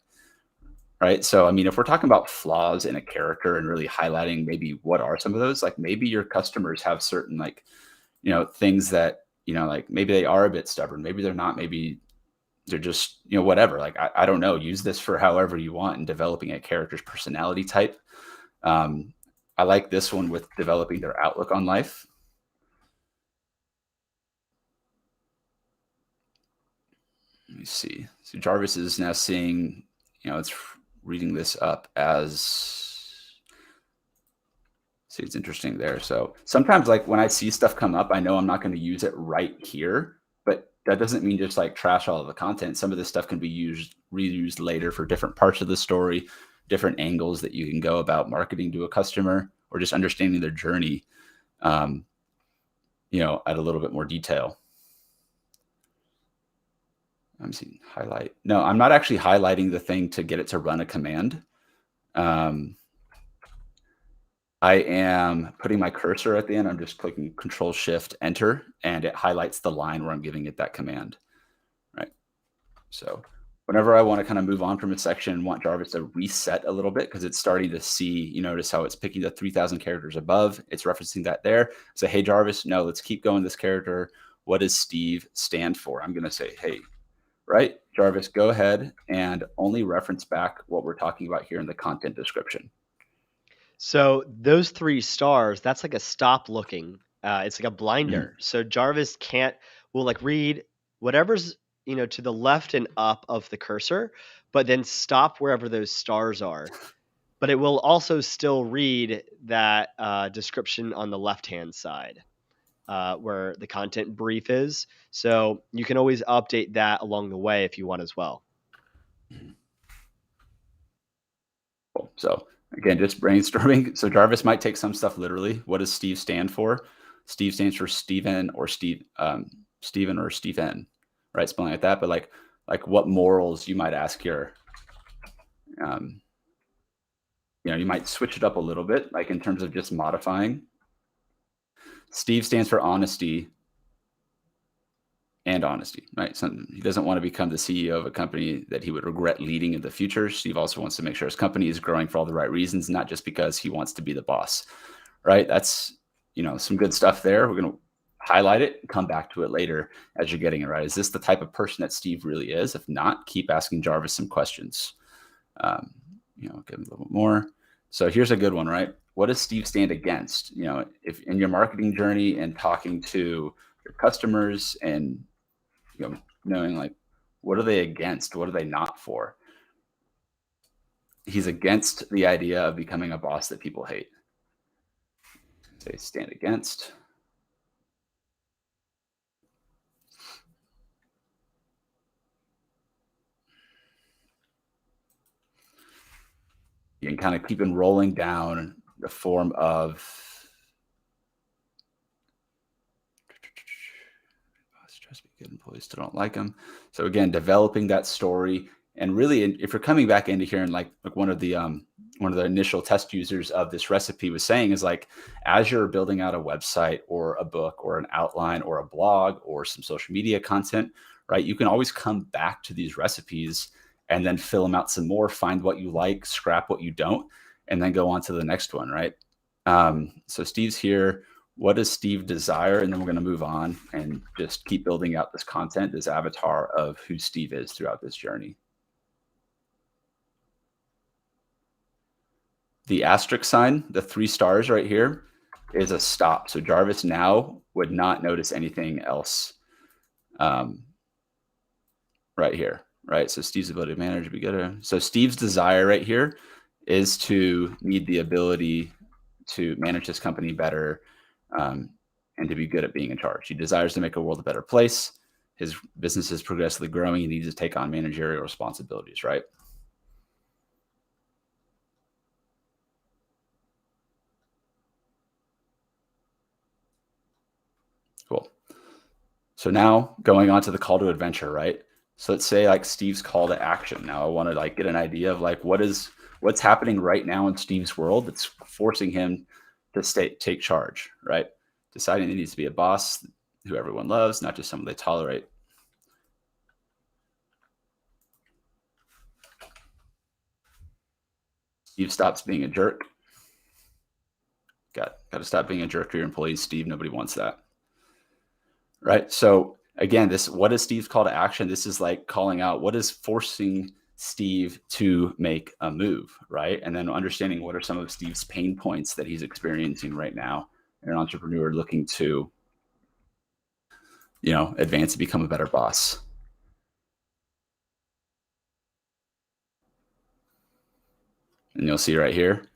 Right. So, if we're talking about flaws in a character and really highlighting maybe what are some of those, like maybe your customers have certain things that, like maybe they are a bit stubborn. Maybe they're not. Maybe they're just, whatever. Like, I don't know. Use this for however you want in developing a character's personality type. I like this one with developing their outlook on life. Let me see. So Jarvis is now seeing, it's reading this up as, see, it's interesting there. So sometimes like when I see stuff come up, I know I'm not going to use it right here, but that doesn't mean just like trash all of the content. Some of this stuff can be reused later for different parts of the story, different angles that you can go about marketing to a customer or just understanding their journey, at a little bit more detail. I'm seeing highlight. No, I'm not actually highlighting the thing to get it to run a command. I am putting my cursor at the end. I'm just clicking Control-Shift-Enter, and it highlights the line where I'm giving it that command, right? So whenever I want to kind of move on from a section and want Jarvis to reset a little bit because it's starting to see, you notice how it's picking the 3,000 characters above. It's referencing that there. So, hey, Jarvis, no, let's keep going this character. What does Steve stand for? I'm going to say, hey, right, Jarvis, go ahead and only reference back what we're talking about here in the content description. So those 3 stars, that's like a stop looking. It's like a blinder. So Jarvis will like read whatever's, to the left and up of the cursor, but then stop wherever those stars are. But it will also still read that description on the left-hand side where the content brief is. So you can always update that along the way if you want as well. Cool. So again, just brainstorming. So Jarvis might take some stuff literally. What does Steve stand for? Steve stands for Steven or Steven or Stephen, right? Spelling like that. But like what morals you might ask here. You might switch it up a little bit, like in terms of just modifying. Steve stands for honesty. and honesty, right? He doesn't want to become the CEO of a company that he would regret leading in the future. Steve also wants to make sure his company is growing for all the right reasons, not just because he wants to be the boss, right? That's, some good stuff there. We're going to highlight it and come back to it later as you're getting it right. Is this the type of person that Steve really is? If not, keep asking Jarvis some questions. Give him a little bit more. So here's a good one, right? What does Steve stand against? If in your marketing journey and talking to your customers and knowing like, what are they against? What are they not for? He's against the idea of becoming a boss that people hate. Say stand against. You can kind of keep rolling down the form of just be good employees still don't like them. So again, developing that story, and really, if you're coming back into here and like one of the initial test users of this recipe was saying is like, as you're building out a website or a book or an outline or a blog or some social media content, right? You can always come back to these recipes and then fill them out some more, find what you like, scrap what you don't, and then go on to the next one, right? So Steve's here. What does Steve desire? And then we're going to move on and just keep building out this content, this avatar of who Steve is throughout this journey. The asterisk sign, the 3 stars right here, is a stop. So Jarvis now would not notice anything else right here, right? So Steve's ability to manage would be good. So Steve's desire right here is to need the ability to manage his company better, and to be good at being in charge. He desires to make a world a better place. His business is progressively growing. He needs to take on managerial responsibilities, right? Cool. So now going on to the call to adventure, right? So let's say like Steve's call to action. Now I want to like get an idea of like what's happening right now in Steve's world that's forcing him to take charge, right? Deciding he needs to be a boss who everyone loves, not just someone they tolerate. Steve stops being a jerk. Got to stop being a jerk to your employees, Steve. Nobody wants that, right? So again, what is Steve's call to action? This is like calling out what is forcing Steve to make a move, right? And then understanding what are some of Steve's pain points that he's experiencing right now. An entrepreneur looking to, advance and become a better boss. And you'll see right here,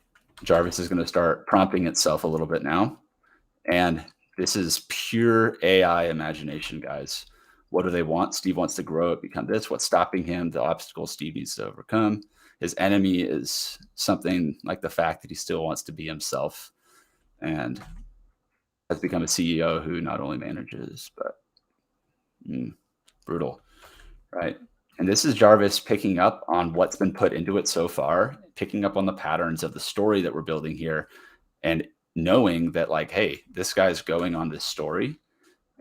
Jarvis is going to start prompting itself a little bit now. And this is pure AI imagination, guys. What do they want? Steve wants to grow it, become this. What's stopping him? The obstacles Steve needs to overcome. His enemy is something like the fact that he still wants to be himself and has become a CEO who not only manages, but brutal, right? And this is Jarvis picking up on what's been put into it so far, picking up on the patterns of the story that we're building here, and knowing that like, hey, this guy's going on this story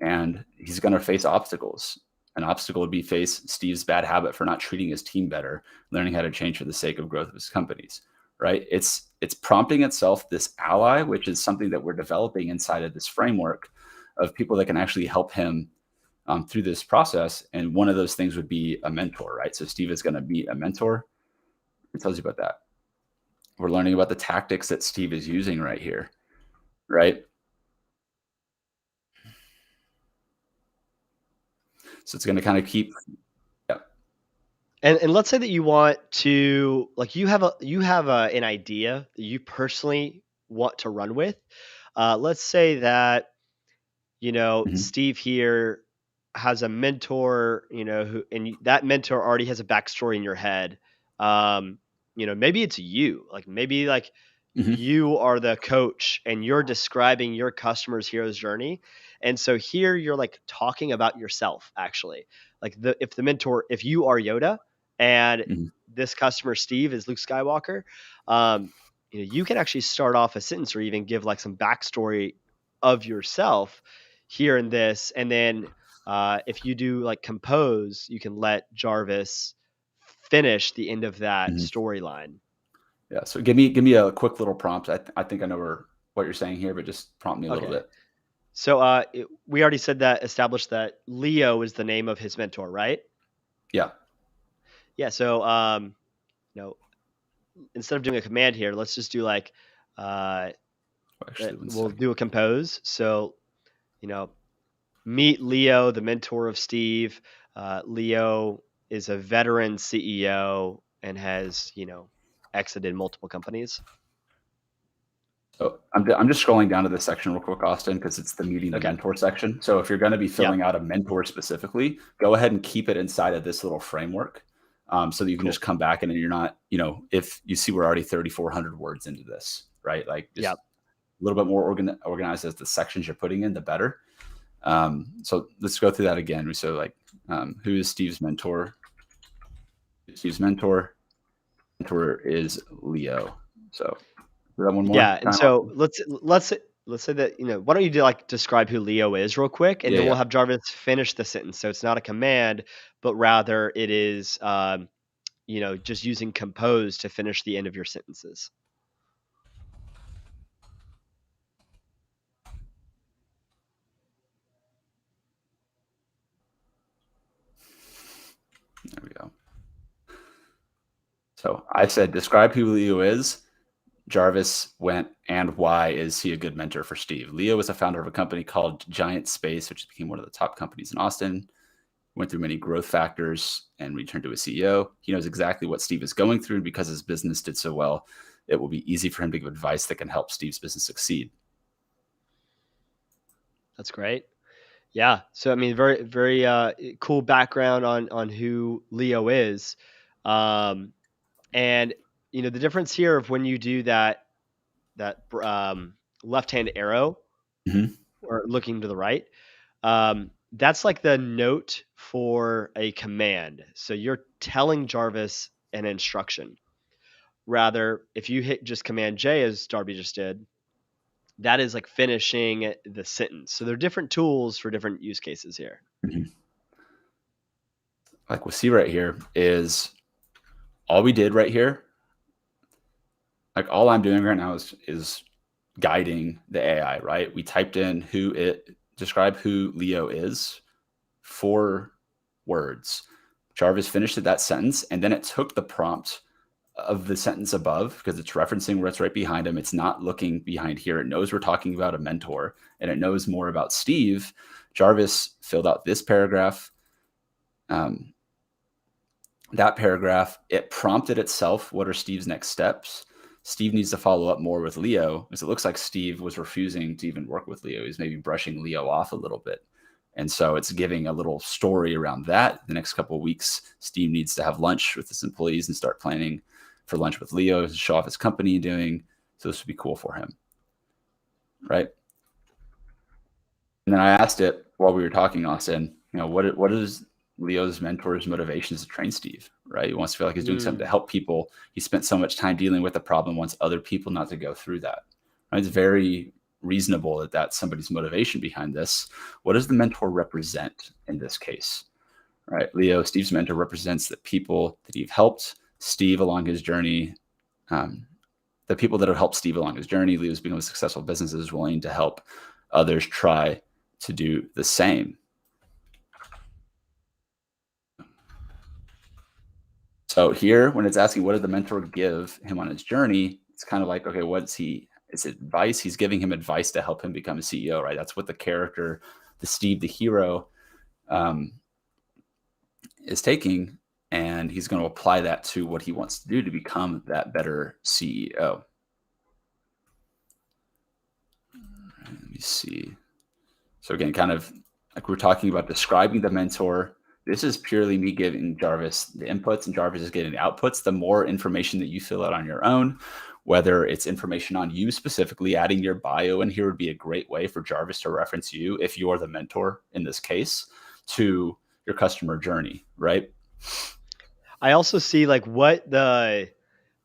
and he's going to face obstacles. An obstacle would be face Steve's bad habit for not treating his team better, learning how to change for the sake of growth of his companies, right? It's prompting itself this ally, which is something that we're developing inside of this framework of people that can actually help him through this process. And one of those things would be a mentor, right? So Steve is going to meet a mentor. It tells you about that. We're learning about the tactics that Steve is using right here, right? So it's going to kind of keep. Yeah. And let's say that you want to, like, you have an idea that you personally want to run with. Let's say that, Steve here has a mentor, that mentor already has a backstory in your head. Maybe it's you, like maybe like you are the coach and you're describing your customer's hero's journey. And so here you're like talking about yourself, actually. Like if you are Yoda and this customer, Steve, is Luke Skywalker, you can actually start off a sentence or even give like some backstory of yourself here in this. And then if you do like compose, you can let Jarvis finish the end of that Mhm. storyline. Yeah. So give me a quick little prompt. I think I know what you're saying here, but just prompt me a little Okay. bit. So we already established that Leo is the name of his mentor, right? Yeah. Yeah. So you know, instead of doing a command here, let's just do like uh, Actually, one we'll second. do a compose. So you know, meet Leo, the mentor of Steve. Leo is a veteran CEO and has exited multiple companies. So I'm just scrolling down to this section real quick, Austin, because it's the meeting the Okay. mentor section. So if you're going to be Yep. filling out a mentor specifically, go ahead and keep it inside of this little framework, so that you can Cool. just come back and you're not, if you see we're already 3,400 words into this, right? Like just Yep. a little bit more organized as the sections you're putting in, the better. So let's go through that again. So like, who is Steve's mentor? Steve's mentor is Leo. So do that one more Yeah. And time, so Austin. let's say that why don't you describe who Leo is real quick, and Yeah, then we'll yeah. have Jarvis finish the sentence. So it's not a command, but rather it is just using compose to finish the end of your sentences. There we go. So I said, describe who Leo is. Jarvis went, and why is he a good mentor for Steve? Leo was a founder of a company called Giant Space, which became one of the top companies in Austin. Went through many growth factors and returned to a CEO. He knows exactly what Steve is going through, and because his business did so well, it will be easy for him to give advice that can help Steve's business succeed. That's great. Yeah. So I mean, very very cool background on who Leo is, um, and the difference here of when you do that left hand arrow Mhm. or looking to the right, that's like the note for a command. So you're telling Jarvis an instruction. Rather, if you hit just Command J as Darby just did, that is like finishing the sentence. So they're different tools for different use cases here. Mhm. Like we'll see right here is all we did right here. Like all I'm doing right now is guiding the AI, right? We typed in describe who Leo is, 4 words. Jarvis finished that sentence, and then it took the prompt of the sentence above because it's referencing what's right behind him. It's not looking behind here. It knows we're talking about a mentor and it knows more about Steve. Jarvis filled out this paragraph, um, that paragraph. It prompted itself, what are Steve's next steps? Steve needs to follow up more with Leo because it looks like Steve was refusing to even work with Leo. He's maybe brushing Leo off a little bit. And so it's giving a little story around that. The next couple of weeks, Steve needs to have lunch with his employees and start planning for lunch with Leo to show off his company doing. So this would be cool for him. Right. And then I asked it while we were talking, Austin, what is Leo's mentor's motivations to train Steve, right? He wants to feel like he's doing something to Mm, help people. He spent so much time dealing with the problem, wants other people not to go through that. Right? It's very reasonable that that's somebody's motivation behind this. What does the mentor represent in this case? Right? Leo, Steve's mentor, represents the people that he've helped Steve along his journey. The people that have helped Steve along his journey. Leo's become a successful business, is willing to help others try to do the same. So here, when it's asking what did the mentor give him on his journey, it's kind of like, okay, is it advice? He's giving him advice to help him become a CEO, right? That's what the character, the Steve, the hero, um, is taking. And he's going to apply that to what he wants to do to become that better CEO. Let me see. So again, kind of like we're talking about describing the mentor. This is purely me giving Jarvis the inputs and Jarvis is getting the outputs. The more information that you fill out on your own, whether it's information on you specifically, adding your bio in here would be a great way for Jarvis to reference you if you're the mentor in this case to your customer journey, right? I also see like what the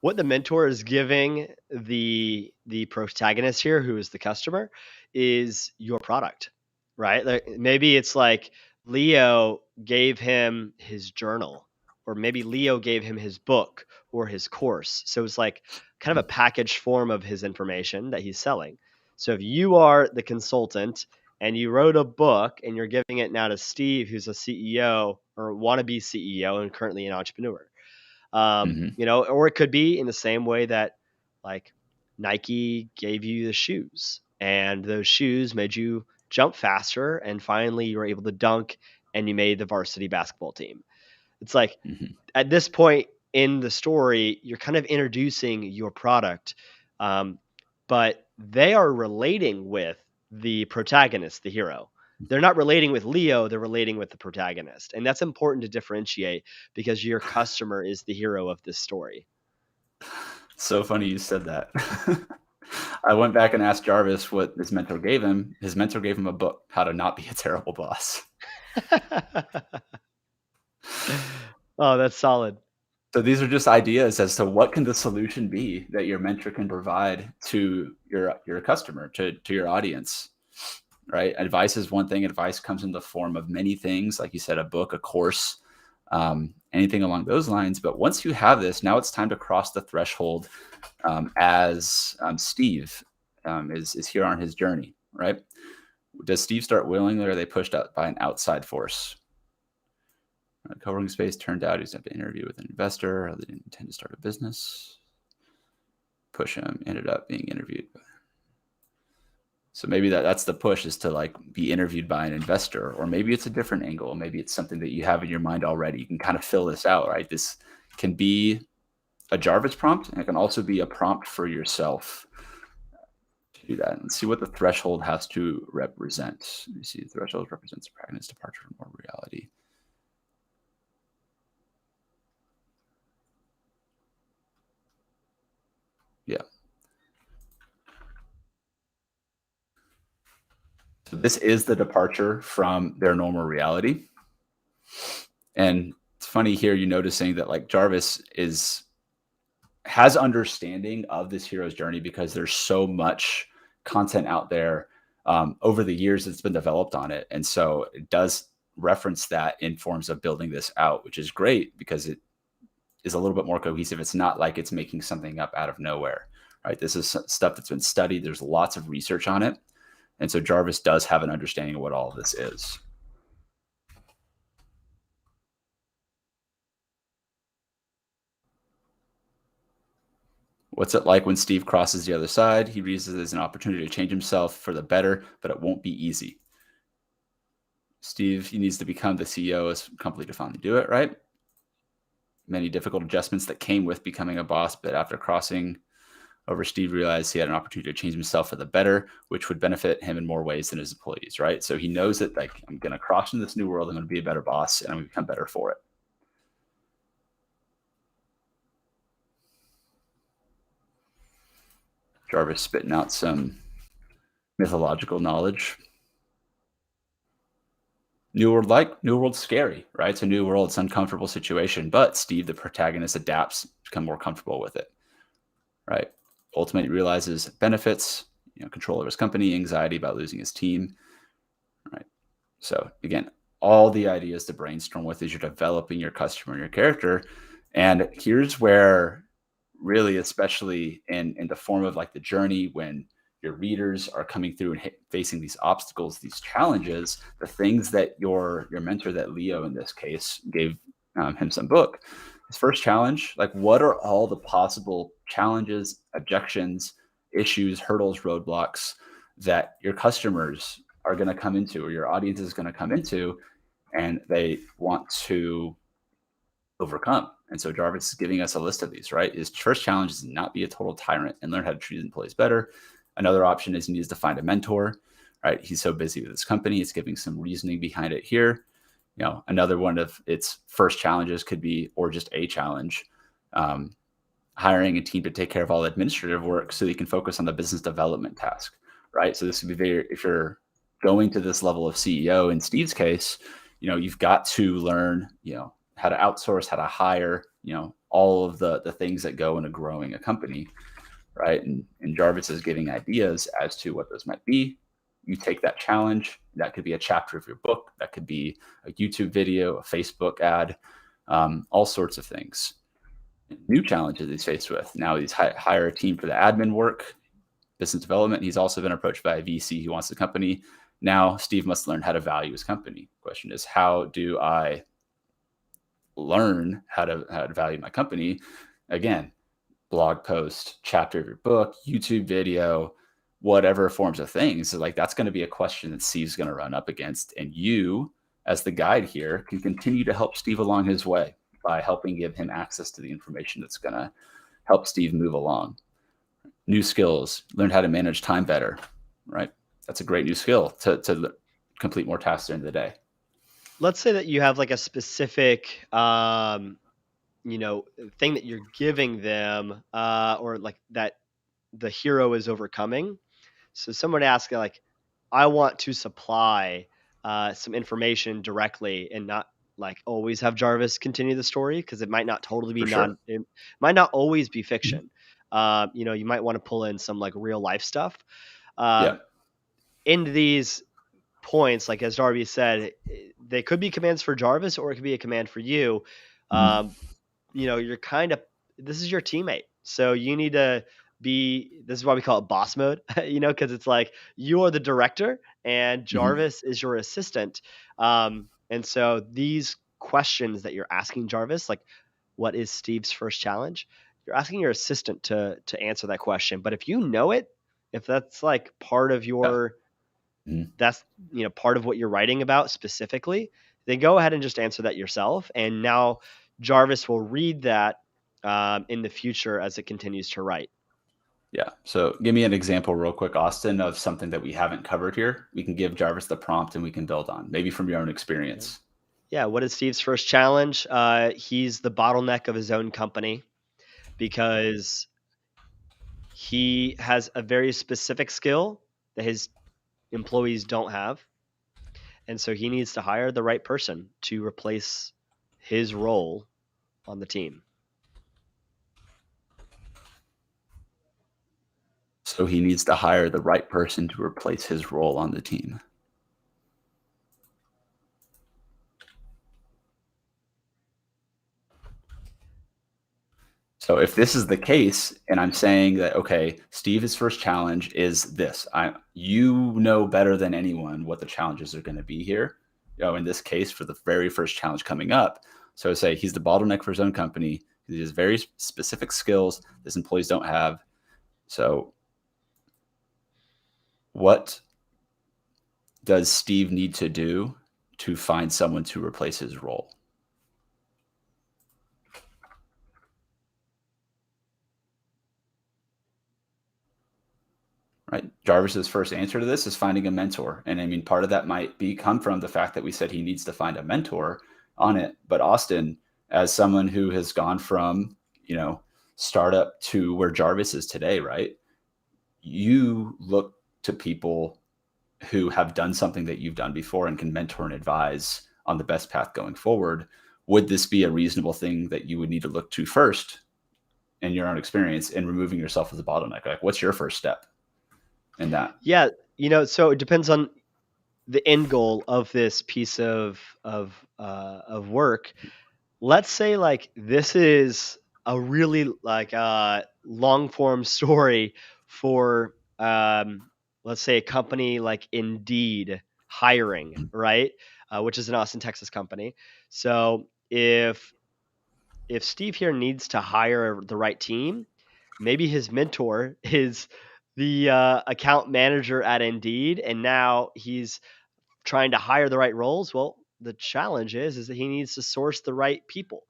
mentor is giving the protagonist here, who is the customer, is your product, right? Like maybe it's like Leo gave him his journal, or maybe Leo gave him his book or his course. So it's like kind of a packaged form of his information that he's selling. So if you are the consultant and you wrote a book and you're giving it now to Steve, who's a CEO or wannabe CEO and currently an entrepreneur, Mhm. or it could be in the same way that like Nike gave you the shoes and those shoes made you jump faster and finally you were able to dunk and you made the varsity basketball team. It's like Mhm. at this point in the story, you're kind of introducing your product, but they are relating with the protagonist, the hero. They're not relating with Leo, they're relating with the protagonist. And that's important to differentiate because your customer is the hero of this story. So funny you said that. I went back and asked Jarvis what his mentor gave him. His mentor gave him a book, How to Not Be a Terrible Boss. Oh, that's solid. So these are just ideas as to what can the solution be that your mentor can provide to your customer, to your audience, right? Advice is one thing. Advice comes in the form of many things, like you said, a book, a course, anything along those lines. But once you have this, now it's time to cross the threshold as Steve is here on his journey, right? Does Steve start willingly, or are they pushed out by an outside force? Co-working space turned out he's had to interview with an investor. They didn't intend to start a business. Push him, ended up being interviewed. So maybe that's the push, is to like be interviewed by an investor, or maybe it's a different angle. Maybe it's something that you have in your mind already. You can kind of fill this out, right? This can be a Jarvis prompt, and it can also be a prompt for yourself to do that. Let's see what the threshold has to represent. Let me see. The threshold represents a practice departure from more reality. Yeah. So this is the departure from their normal reality. And it's funny here, you noticing that like Jarvis has understanding of this hero's journey because there's so much content out there over the years that's been developed on it. And so it does reference that in forms of building this out, which is great because it is a little bit more cohesive. It's not like it's making something up out of nowhere, right? This is stuff that's been studied. There's lots of research on it. And so Jarvis does have an understanding of what all of this is. What's it like when Steve crosses the other side? He reads it as an opportunity to change himself for the better, but it won't be easy. Steve, he needs to become the CEO as company to finally do it, right? Many difficult adjustments that came with becoming a boss, but after crossing over, Steve realized he had an opportunity to change himself for the better, which would benefit him in more ways than his employees, right? So he knows that like, I'm going to cross into this new world, I'm going to be a better boss, and I'm going to become better for it. Jarvis spitting out some mythological knowledge. New world's scary, right? It's a new world, it's an uncomfortable situation, but Steve, the protagonist, adapts, become more comfortable with it, right? Ultimately realizes benefits, control of his company, anxiety about losing his team, right? So again, all the ideas to brainstorm with as you're developing your customer and your character. And here's where really, especially in the form of like the journey, when your readers are coming through and facing these obstacles, these challenges, the things that your mentor, that Leo in this case, gave him some book. His first challenge, like what are all the possible challenges, objections, issues, hurdles, roadblocks that your customers are going to come into, or your audience is going to come into, and they want to overcome. And so Jarvis is giving us a list of these, right? His first challenge is not be a total tyrant and learn how to treat his employees better. Another option is he needs to find a mentor, right? He's so busy with his company. It's giving some reasoning behind it here. Another one of its first challenges could be, or just a challenge, hiring a team to take care of all the administrative work so you can focus on the business development task, right? So this would be if you're going to this level of CEO in Steve's case, you've got to learn, how to outsource, how to hire, all of the things that go into growing a company, right? And Jarvis is giving ideas as to what those might be. you take that challenge. That could be a chapter of your book. That could be a YouTube video, a Facebook ad, all sorts of things. New challenges he's faced with. Now he's hire a team for the admin work, business development. He's also been approached by a VC who wants the company. Now Steve must learn how to value his company. Question is, how do I learn how to value my company? Again, blog post, chapter of your book, YouTube video, whatever forms of things. So like that's going to be a question that Steve's going to run up against. And you, as the guide here, can continue to help Steve along his way by helping give him access to the information that's going to help Steve move along. New skills, learn how to manage time better, right? That's a great new skill to complete more tasks during the day. Let's say that you have like a specific, thing that you're giving them, or like that the hero is overcoming. So someone asks like, I want to supply some information directly and not like always have Jarvis continue the story because it might not totally be For sure. it might not always be fiction. You might want to pull in some like real life stuff. Yeah. Into these points, like as Darby said, they could be commands for Jarvis or it could be a command for you. You're kind of, this is your teammate. So you need to this is why we call it boss mode, because it's like you're the director and Jarvis is your assistant. And so these questions that you're asking Jarvis, like what is Steve's first challenge? You're asking your assistant to answer that question. But if you know it, if that's like part of your, that's, part of what you're writing about specifically, then go ahead and just answer that yourself. And now Jarvis will read that in the future as it continues to write. Yeah. So give me an example real quick, Austin, of something that we haven't covered here. We can give Jarvis the prompt and we can build on, maybe from your own experience. Yeah. What is Steve's first challenge? He's the bottleneck of his own company because he has a very specific skill that his employees don't have. And so he needs to hire the right person to replace his role on the team. So he needs to hire the right person to replace his role on the team. So if this is the case, and I'm saying that, okay, Steve's first challenge is this, you know better than anyone what the challenges are going to be here. In this case, for the very first challenge coming up. So I say he's the bottleneck for his own company. He has very specific skills his employees don't have. So what does Steve need to do to find someone to replace his role? Right. Jarvis's first answer to this is finding a mentor. And I mean, part of that might come from the fact that we said he needs to find a mentor on it. But Austin, as someone who has gone from, startup to where Jarvis is today, right? You look to people who have done something that you've done before and can mentor and advise on the best path going forward. Would this be a reasonable thing that you would need to look to first in your own experience in removing yourself as a bottleneck? Like, what's your first step in that? Yeah. So it depends on the end goal of this piece of work. Let's say like this is a really like long form story for let's say a company like Indeed hiring, right? Which is an Austin, Texas company. So if Steve here needs to hire the right team, maybe his mentor is the account manager at Indeed, and now he's trying to hire the right roles. Well, the challenge is that he needs to source the right people.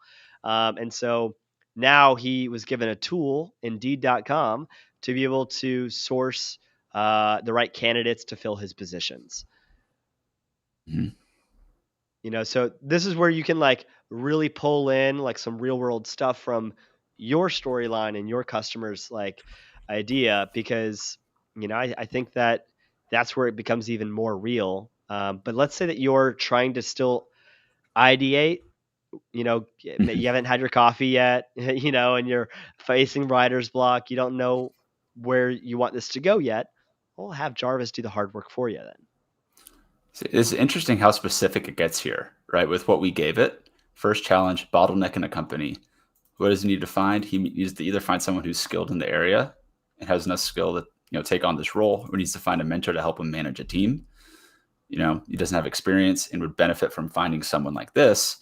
And so now he was given a tool, Indeed.com, to be able to source the right candidates to fill his positions. So this is where you can like really pull in like some real world stuff from your storyline and your customers like idea, because, I think that that's where it becomes even more real. But let's say that you're trying to still ideate, you haven't had your coffee yet, and you're facing writer's block. You don't know where you want this to go yet. We'll have Jarvis do the hard work for you then. It's interesting how specific it gets here, right? With what we gave it. First challenge, bottleneck in a company. What does he need to find? He needs to either find someone who's skilled in the area and has enough skill to take on this role, or needs to find a mentor to help him manage a team. He doesn't have experience and would benefit from finding someone like this.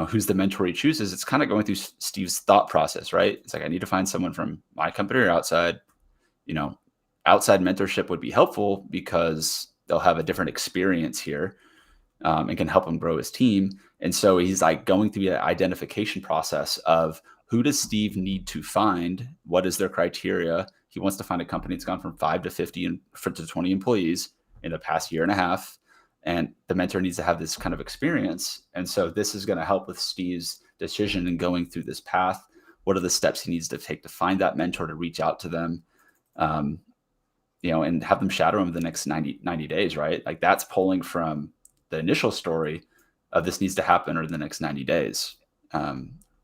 Who's the mentor he chooses? It's kind of going through Steve's thought process, right? It's like, I need to find someone from my company or outside. Outside mentorship would be helpful because they'll have a different experience here and can help him grow his team. And so he's like going through the identification process of who does Steve need to find? What is their criteria? He wants to find a company that's gone from 5 to 50 and to 20 employees in the past year and a half. And the mentor needs to have this kind of experience. And so this is going to help with Steve's decision in going through this path. What are the steps he needs to take to find that mentor, to reach out to them, and have them shadow him the next 90 days, right? Like, that's pulling from the initial story of this needs to happen over the next 90 days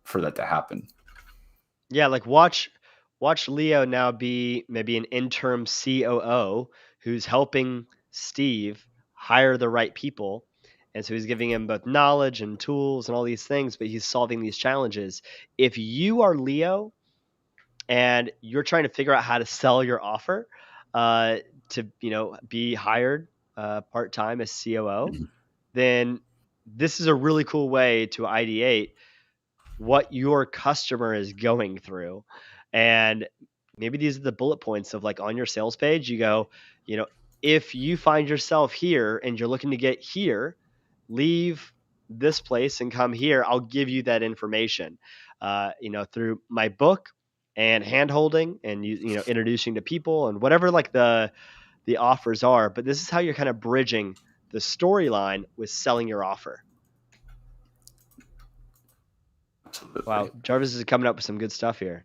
for that to happen. Yeah, like watch Leo now be maybe an interim COO who's helping Steve hire the right people. And so he's giving him both knowledge and tools and all these things, but he's solving these challenges. If you are Leo and you're trying to figure out how to sell your offer to be hired part-time as COO, then this is a really cool way to ideate what your customer is going through. And maybe these are the bullet points of, like, on your sales page, you go, if you find yourself here and you're looking to get here, leave this place and come here. I'll give you that information, through my book and hand holding and introducing to people and whatever, like, the offers are. But this is how you're kind of bridging the storyline with selling your offer. Absolutely. Wow, Jarvis is coming up with some good stuff here.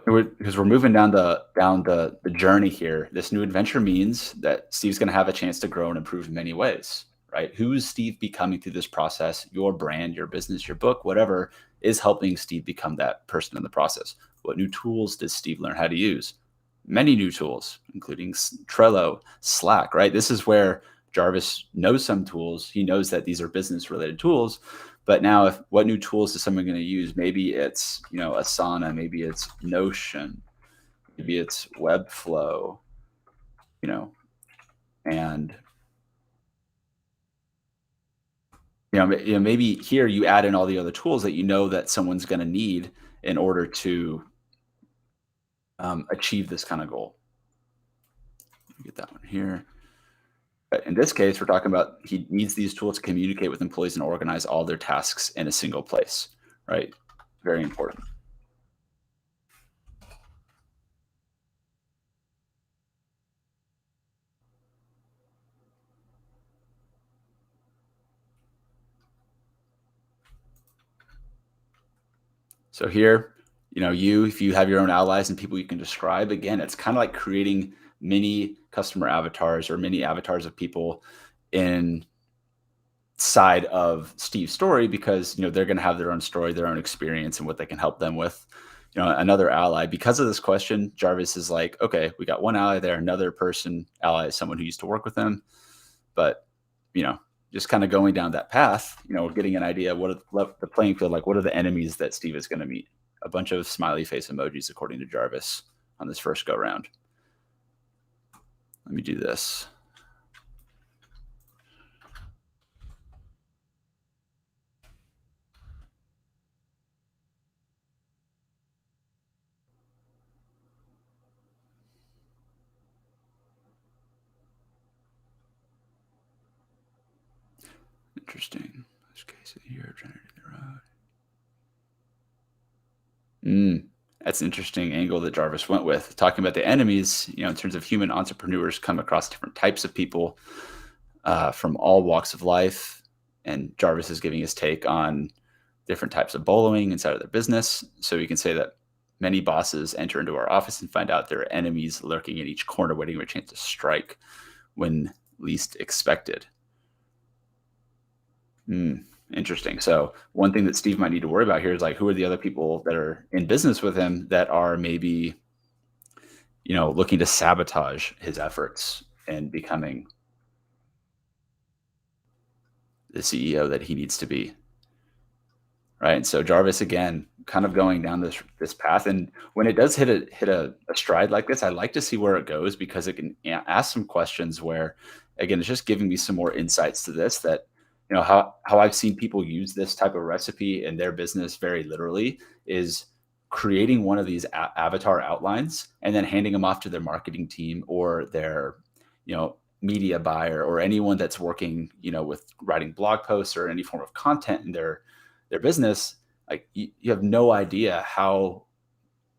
Because we're moving down the journey here. This new adventure means that Steve's going to have a chance to grow and improve in many ways, right? Who's Steve becoming through this process? Your brand, your business, your book, whatever is helping Steve become that person in the process. What new tools does Steve learn how to use? Many new tools, including Trello, Slack, right? This is where Jarvis knows some tools. He knows that these are business related tools. But now, what new tools is someone going to use? Maybe it's, Asana, maybe it's Notion, maybe it's Webflow, and maybe here you add in all the other tools that someone's going to need in order to achieve this kind of goal. Let me get that one here. But in this case, we're talking about he needs these tools to communicate with employees and organize all their tasks in a single place, right? Very important. So here, if you have your own allies and people you can describe, again, it's kind of like creating mini customer avatars or mini avatars of people inside of Steve's story, because they're going to have their own story, their own experience, and what they can help them with. Another ally. Because of this question, Jarvis is like, okay, we got one ally there, another ally is someone who used to work with him. But just kind of going down that path, getting an idea what the playing field like. What are the enemies that Steve is going to meet? A bunch of smiley face emojis, according to Jarvis, on this first go round. Let me do this. Interesting. This case of the year, generated the road. That's an interesting angle that Jarvis went with, talking about the enemies, in terms of human entrepreneurs come across different types of people from all walks of life. And Jarvis is giving his take on different types of bullying inside of their business. So we can say that many bosses enter into our office and find out there are enemies lurking in each corner, waiting for a chance to strike when least expected. Interesting. So one thing that Steve might need to worry about here is, like, who are the other people that are in business with him that are maybe, looking to sabotage his efforts and becoming the CEO that he needs to be. Right. And so Jarvis, again, kind of going down this path. And when it does hit a stride like this, I like to see where it goes, because it can ask some questions where, again, it's just giving me some more insights to this, that, how I've seen people use this type of recipe in their business very literally is creating one of these avatar outlines and then handing them off to their marketing team or their, media buyer, or anyone that's working, with writing blog posts or any form of content in their business. Like, you have no idea how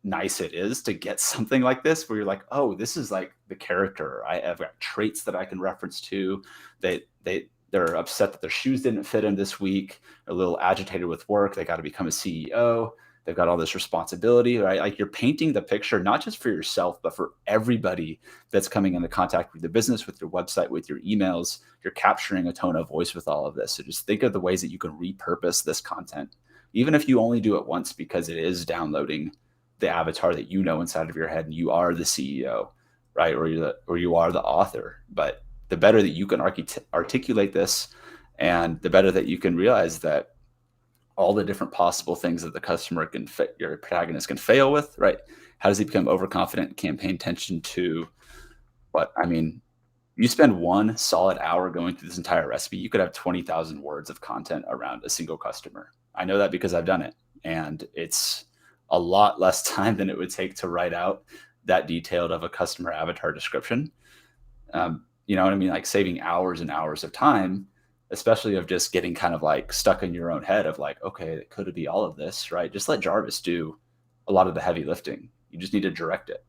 nice it is to get something like this, where you're like, oh, this is like the character. I've got traits that I can reference to. They're upset that their shoes didn't fit them this week, a little agitated with work. They got to become a CEO. They've got all this responsibility, right? Like, you're painting the picture, not just for yourself, but for everybody that's coming into contact with the business, with your website, with your emails. You're capturing a tone of voice with all of this. So just think of the ways that you can repurpose this content, even if you only do it once, because it is downloading the avatar that inside of your head, and you are the CEO, right? Or you are the author. But the better that you can articulate this, and the better that you can realize that all the different possible things that the customer your protagonist can fail with, right? How does he become overconfident, can't pay attention to what, you spend 1 solid hour going through this entire recipe, you could have 20,000 words of content around a single customer. I know that because I've done it, and it's a lot less time than it would take to write out that detailed of a customer avatar description. You know what I mean? Like, saving hours and hours of time, especially of just getting kind of like stuck in your own head of like, okay, could it be all of this, right? Just let Jarvis do a lot of the heavy lifting. You just need to direct it.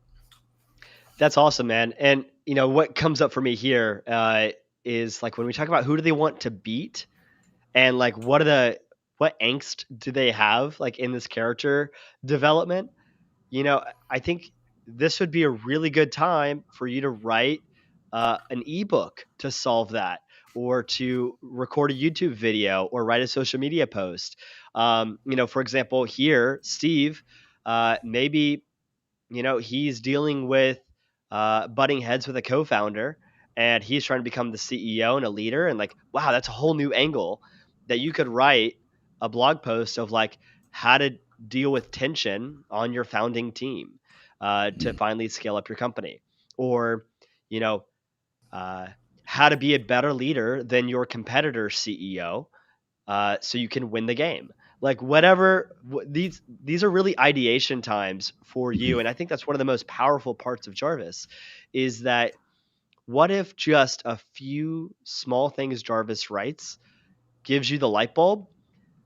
That's awesome, man. And what comes up for me here is like, when we talk about who do they want to beat, and like what angst do they have like in this character development? I think this would be a really good time for you to write an ebook to solve that, or to record a YouTube video, or write a social media post. For example, here, Steve, maybe, he's dealing with butting heads with a co-founder, and he's trying to become the CEO and a leader. And like, wow, that's a whole new angle that you could write a blog post of, like, how to deal with tension on your founding team to finally scale up your company, or, you know, how to be a better leader than your competitor CEO so you can win the game. Like, whatever, these are really ideation times for you. And I think that's one of the most powerful parts of Jarvis, is that what if just a few small things Jarvis writes gives you the light bulb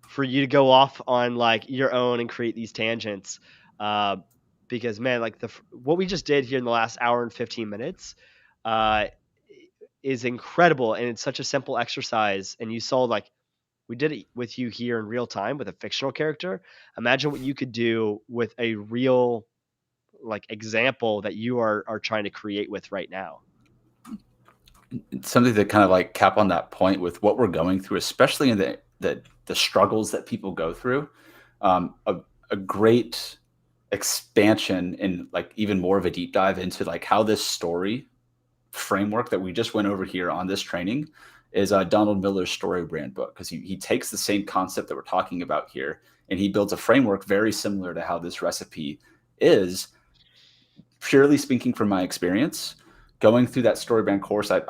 for you to go off on like your own and create these tangents? Because, man, like what we just did here in the last hour and 15 minutes is incredible. And it's such a simple exercise. And you saw, like, we did it with you here in real time with a fictional character. Imagine what you could do with a real, like, example that you are trying to create with right now. Something to kind of like cap on that point with what we're going through, especially in the struggles that people go through. A great expansion and like even more of a deep dive into like how this story framework that we just went over here on this training is Donald Miller's story brand book, because he takes the same concept that we're talking about here and he builds a framework very similar to how this recipe is. Purely speaking from my experience, going through that story brand course, I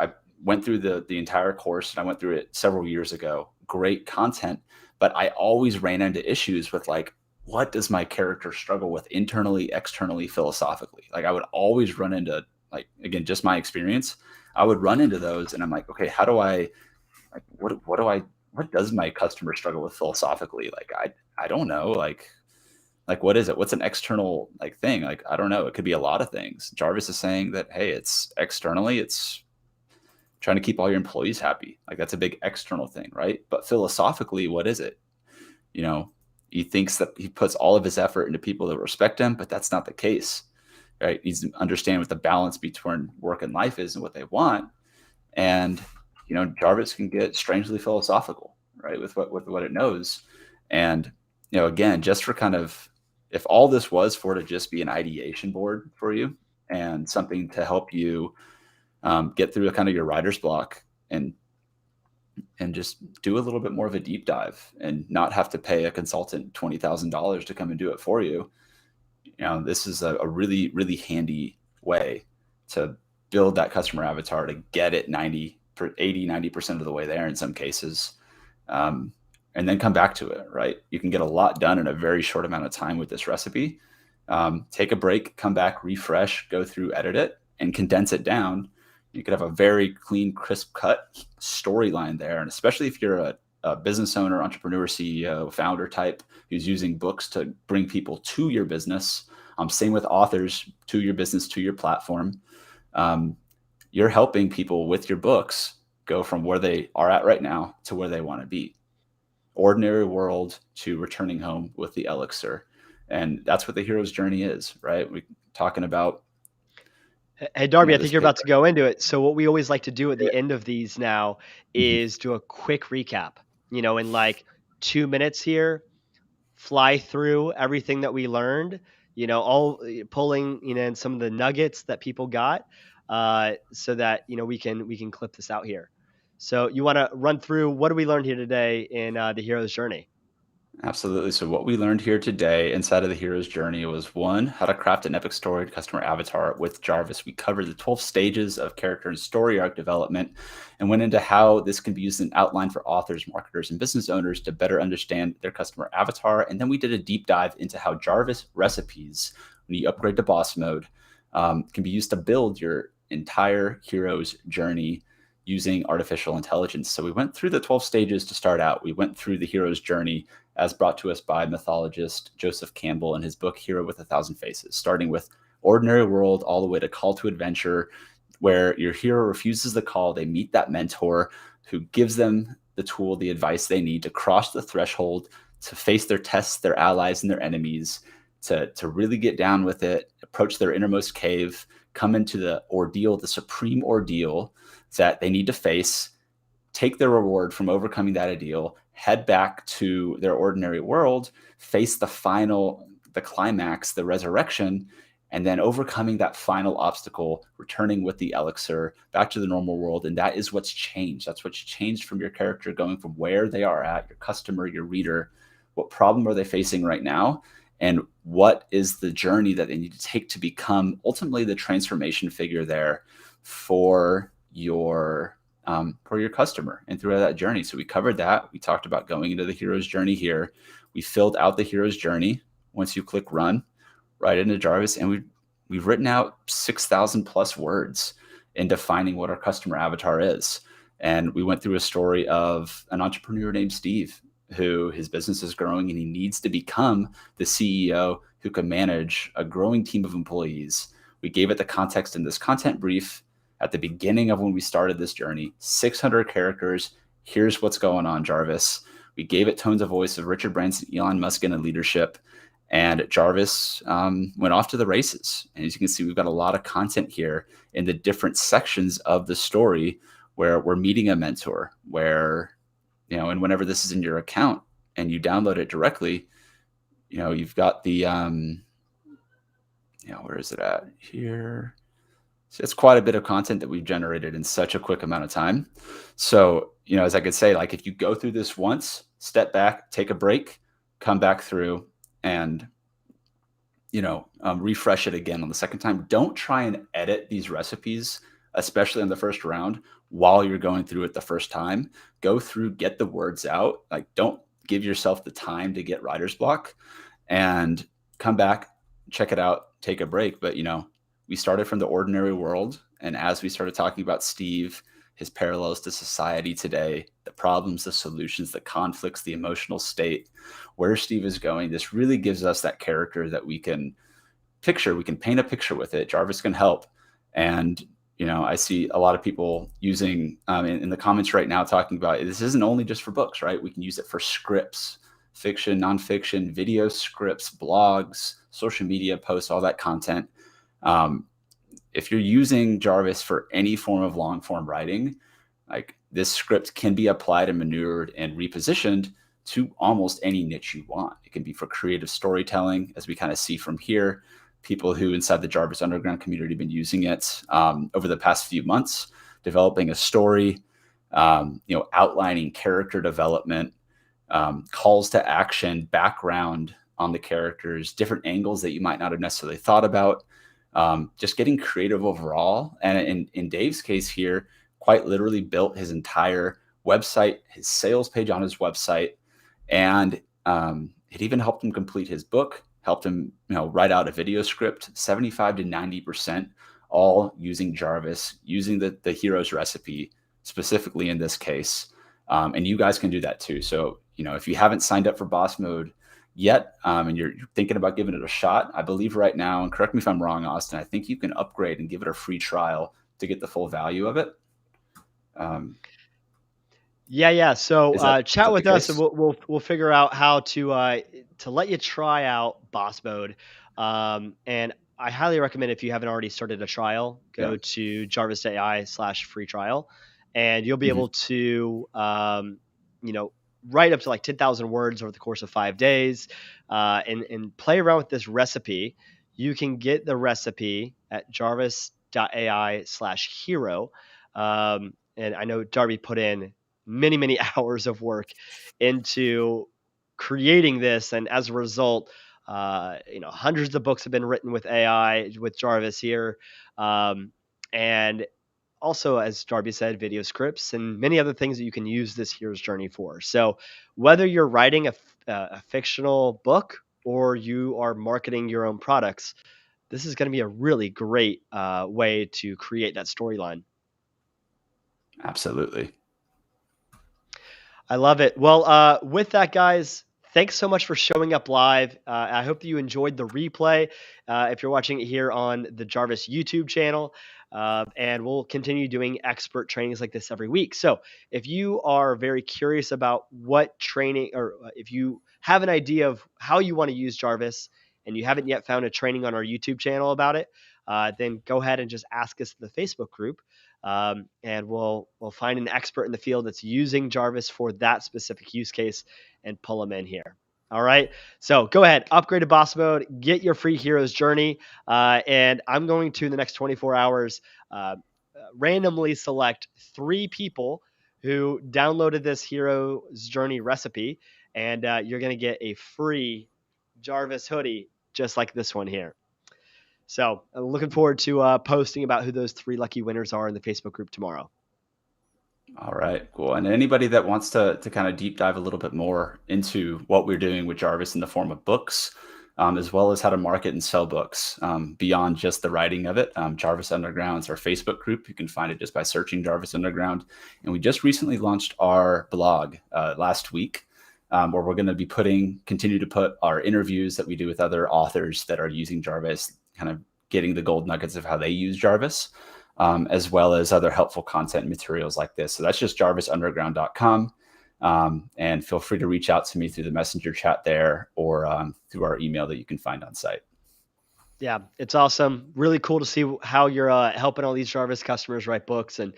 went through the entire course, and I went through it several years ago. Great content, but I always ran into issues with like, what does my character struggle with internally, externally, philosophically? Like, I would always run into, like, again, just my experience, I would run into those, and I'm like, okay, how do I, like, what does my customer struggle with philosophically? Like, I don't know, like what is it? What's an external like thing? Like, I don't know. It could be a lot of things. Jarvis is saying that, hey, it's externally, it's trying to keep all your employees happy. Like, that's a big external thing, right? But philosophically, what is it? He thinks that he puts all of his effort into people that respect him, but that's not the case, right? He needs to understand what the balance between work and life is and what they want. And, Jarvis can get strangely philosophical, right? With what it knows. And, again, just for kind of, if all this was for to just be an ideation board for you, and something to help you get through kind of your writer's block and just do a little bit more of a deep dive and not have to pay a consultant $20,000 to come and do it for you. This is a really, really handy way to build that customer avatar, to get it 80-90% of the way there in some cases, and then come back to it, right? You can get a lot done in a very short amount of time with this recipe. Take a break, come back, refresh, go through, edit it, and condense it down. You could have a very clean, crisp cut storyline there. And especially if you're a business owner, entrepreneur, CEO, founder type who's using books to bring people to your business. Same with authors, to your business, to your platform. You're helping people with your books go from where they are at right now to where they want to be. Ordinary world to returning home with the elixir. And that's what the hero's journey is, right? We're talking about. Hey, Darby, I think you're about to go into it. So what we always like to do at the end of these now is do a quick recap, in like 2 minutes here, fly through everything that we learned, all pulling, in some of the nuggets that people got, so that, we can clip this out here. So you want to run through, what do we learn here today in the hero's journey? Absolutely. So what we learned here today inside of the hero's journey was, one, how to craft an epic story customer avatar with Jarvis. We covered the 12 stages of character and story arc development and went into how this can be used as an outline for authors, marketers, and business owners to better understand their customer avatar. And then we did a deep dive into how Jarvis recipes, when you upgrade to boss mode, can be used to build your entire hero's journey using artificial intelligence. So we went through the 12 stages to start out. We went through the hero's journey as brought to us by mythologist Joseph Campbell in his book, Hero with a Thousand Faces, starting with ordinary world all the way to call to adventure, where your hero refuses the call. They meet that mentor who gives them the tool, the advice they need to cross the threshold, to face their tests, their allies, and their enemies, to really get down with it, approach their innermost cave, come into the ordeal, the supreme ordeal that they need to face, take their reward from overcoming that ordeal, head back to their ordinary world, face the climax, the resurrection, and then overcoming that final obstacle, returning with the elixir back to the normal world. And that is what's changed. That's what's changed from your character, going from where they are at, your customer, your reader. What problem are they facing right now? And what is the journey that they need to take to become ultimately the transformation figure there for your customer and throughout that journey. So we covered that. We talked about going into the hero's journey here. We filled out the hero's journey. Once you click run, right into Jarvis, and we've written out 6,000 plus words in defining what our customer avatar is. And we went through a story of an entrepreneur named Steve, who his business is growing and he needs to become the CEO who can manage a growing team of employees. We gave it the context in this content brief at the beginning of when we started this journey, 600 characters. Here's what's going on, Jarvis. We gave it tones of voice of Richard Branson, Elon Musk, and leadership. And Jarvis went off to the races. And as you can see, we've got a lot of content here in the different sections of the story where we're meeting a mentor, where, and whenever this is in your account and you download it directly, you've got the, where is it at here? So it's quite a bit of content that we've generated in such a quick amount of time. So, as I could say, like if you go through this once, step back, take a break, come back through and, refresh it again on the second time. Don't try and edit these recipes, especially on the first round, while you're going through it the first time. Go through, get the words out. Like, don't give yourself the time to get writer's block, and come back, check it out, take a break. But, we started from the ordinary world. And as we started talking about Steve, his parallels to society today, the problems, the solutions, the conflicts, the emotional state, where Steve is going, this really gives us that character that we can picture. We can paint a picture with it. Jarvis can help. And, I see a lot of people using in the comments right now talking about this isn't only just for books, right? We can use it for scripts, fiction, nonfiction, video scripts, blogs, social media posts, all that content. If you're using Jarvis for any form of long form writing, like this script can be applied and manured and repositioned to almost any niche you want. It can be for creative storytelling, as we kind of see from here. people who inside the Jarvis Underground community have been using it over the past few months, developing a story, outlining character development, calls to action, background on the characters, different angles that you might not have necessarily thought about, just getting creative overall. And in Dave's case here, quite literally built his entire website, his sales page on his website, and it even helped him complete his book, helped him write out a video script, 75 to 90%, all using Jarvis, using the hero's recipe, specifically in this case. And you guys can do that too. So, if you haven't signed up for Boss Mode yet, and you're thinking about giving it a shot, I believe right now, and correct me if I'm wrong, Austin, I think you can upgrade and give it a free trial to get the full value of it. Yeah. So chat with us, case? and we'll figure out how to let you try out Boss Mode. And I highly recommend, if you haven't already started a trial, go to jarvis.ai/free trial, and you'll be able to write up to like 10,000 words over the course of 5 days, and play around with this recipe. You can get the recipe at jarvis.ai/hero. And I know Darby put in many hours of work into creating this, and as a result, hundreds of books have been written with AI, with Jarvis here, and also, as Darby said, video scripts and many other things that you can use this hero's journey for. So whether you're writing a fictional book or you are marketing your own products, this is going to be a really great way to create that storyline. Absolutely. I love it. Well, with that, guys, thanks so much for showing up live. I hope that you enjoyed the replay if you're watching it here on the Jarvis YouTube channel. And we'll continue doing expert trainings like this every week. So if you are very curious about what training, or if you have an idea of how you want to use Jarvis and you haven't yet found a training on our YouTube channel about it, then go ahead and just ask us in the Facebook group. And we'll find an expert in the field that's using Jarvis for that specific use case and pull them in here. All right. So go ahead, upgrade to Boss Mode, get your free hero's journey. And I'm going to, in the next 24 hours, randomly select 3 people who downloaded this hero's journey recipe. And you're going to get a free Jarvis hoodie, just like this one here. So I'm looking forward to posting about who those 3 lucky winners are in the Facebook group tomorrow. All right, cool. And anybody that wants to kind of deep dive a little bit more into what we're doing with Jarvis in the form of books, as well as how to market and sell books beyond just the writing of it, Jarvis Underground is our Facebook group. You can find it just by searching Jarvis Underground. And we just recently launched our blog last week, where we're going to be continue to put our interviews that we do with other authors that are using Jarvis, kind of getting the gold nuggets of how they use Jarvis, as well as other helpful content materials like this. So that's just jarvisunderground.com. And feel free to reach out to me through the messenger chat there, or through our email that you can find on site. Yeah, it's awesome. Really cool to see how you're helping all these Jarvis customers write books. And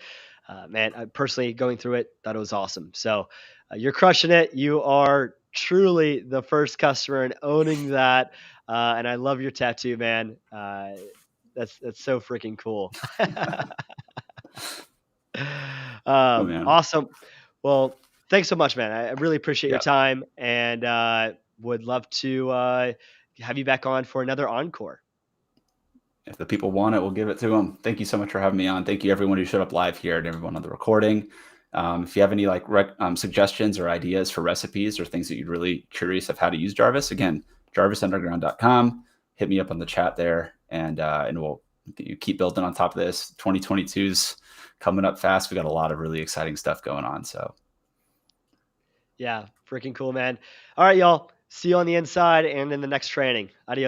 man, personally going through it, thought it was awesome. So you're crushing it. You are truly the first customer and owning that. And I love your tattoo, man. That's so freaking cool. Awesome. Well, thanks so much, man. I really appreciate your time, and would love to have you back on for another encore. If the people want it, we'll give it to them. Thank you so much for having me on. Thank you everyone who showed up live here and everyone on the recording. If you have any suggestions or ideas for recipes or things that you're really curious of how to use Jarvis, again, jarvisunderground.com. Hit me up on the chat there, and we'll keep building on top of this. 2022's coming up fast. We got a lot of really exciting stuff going on. So yeah, freaking cool, man. All right, y'all. See you on the inside and in the next training. Adios.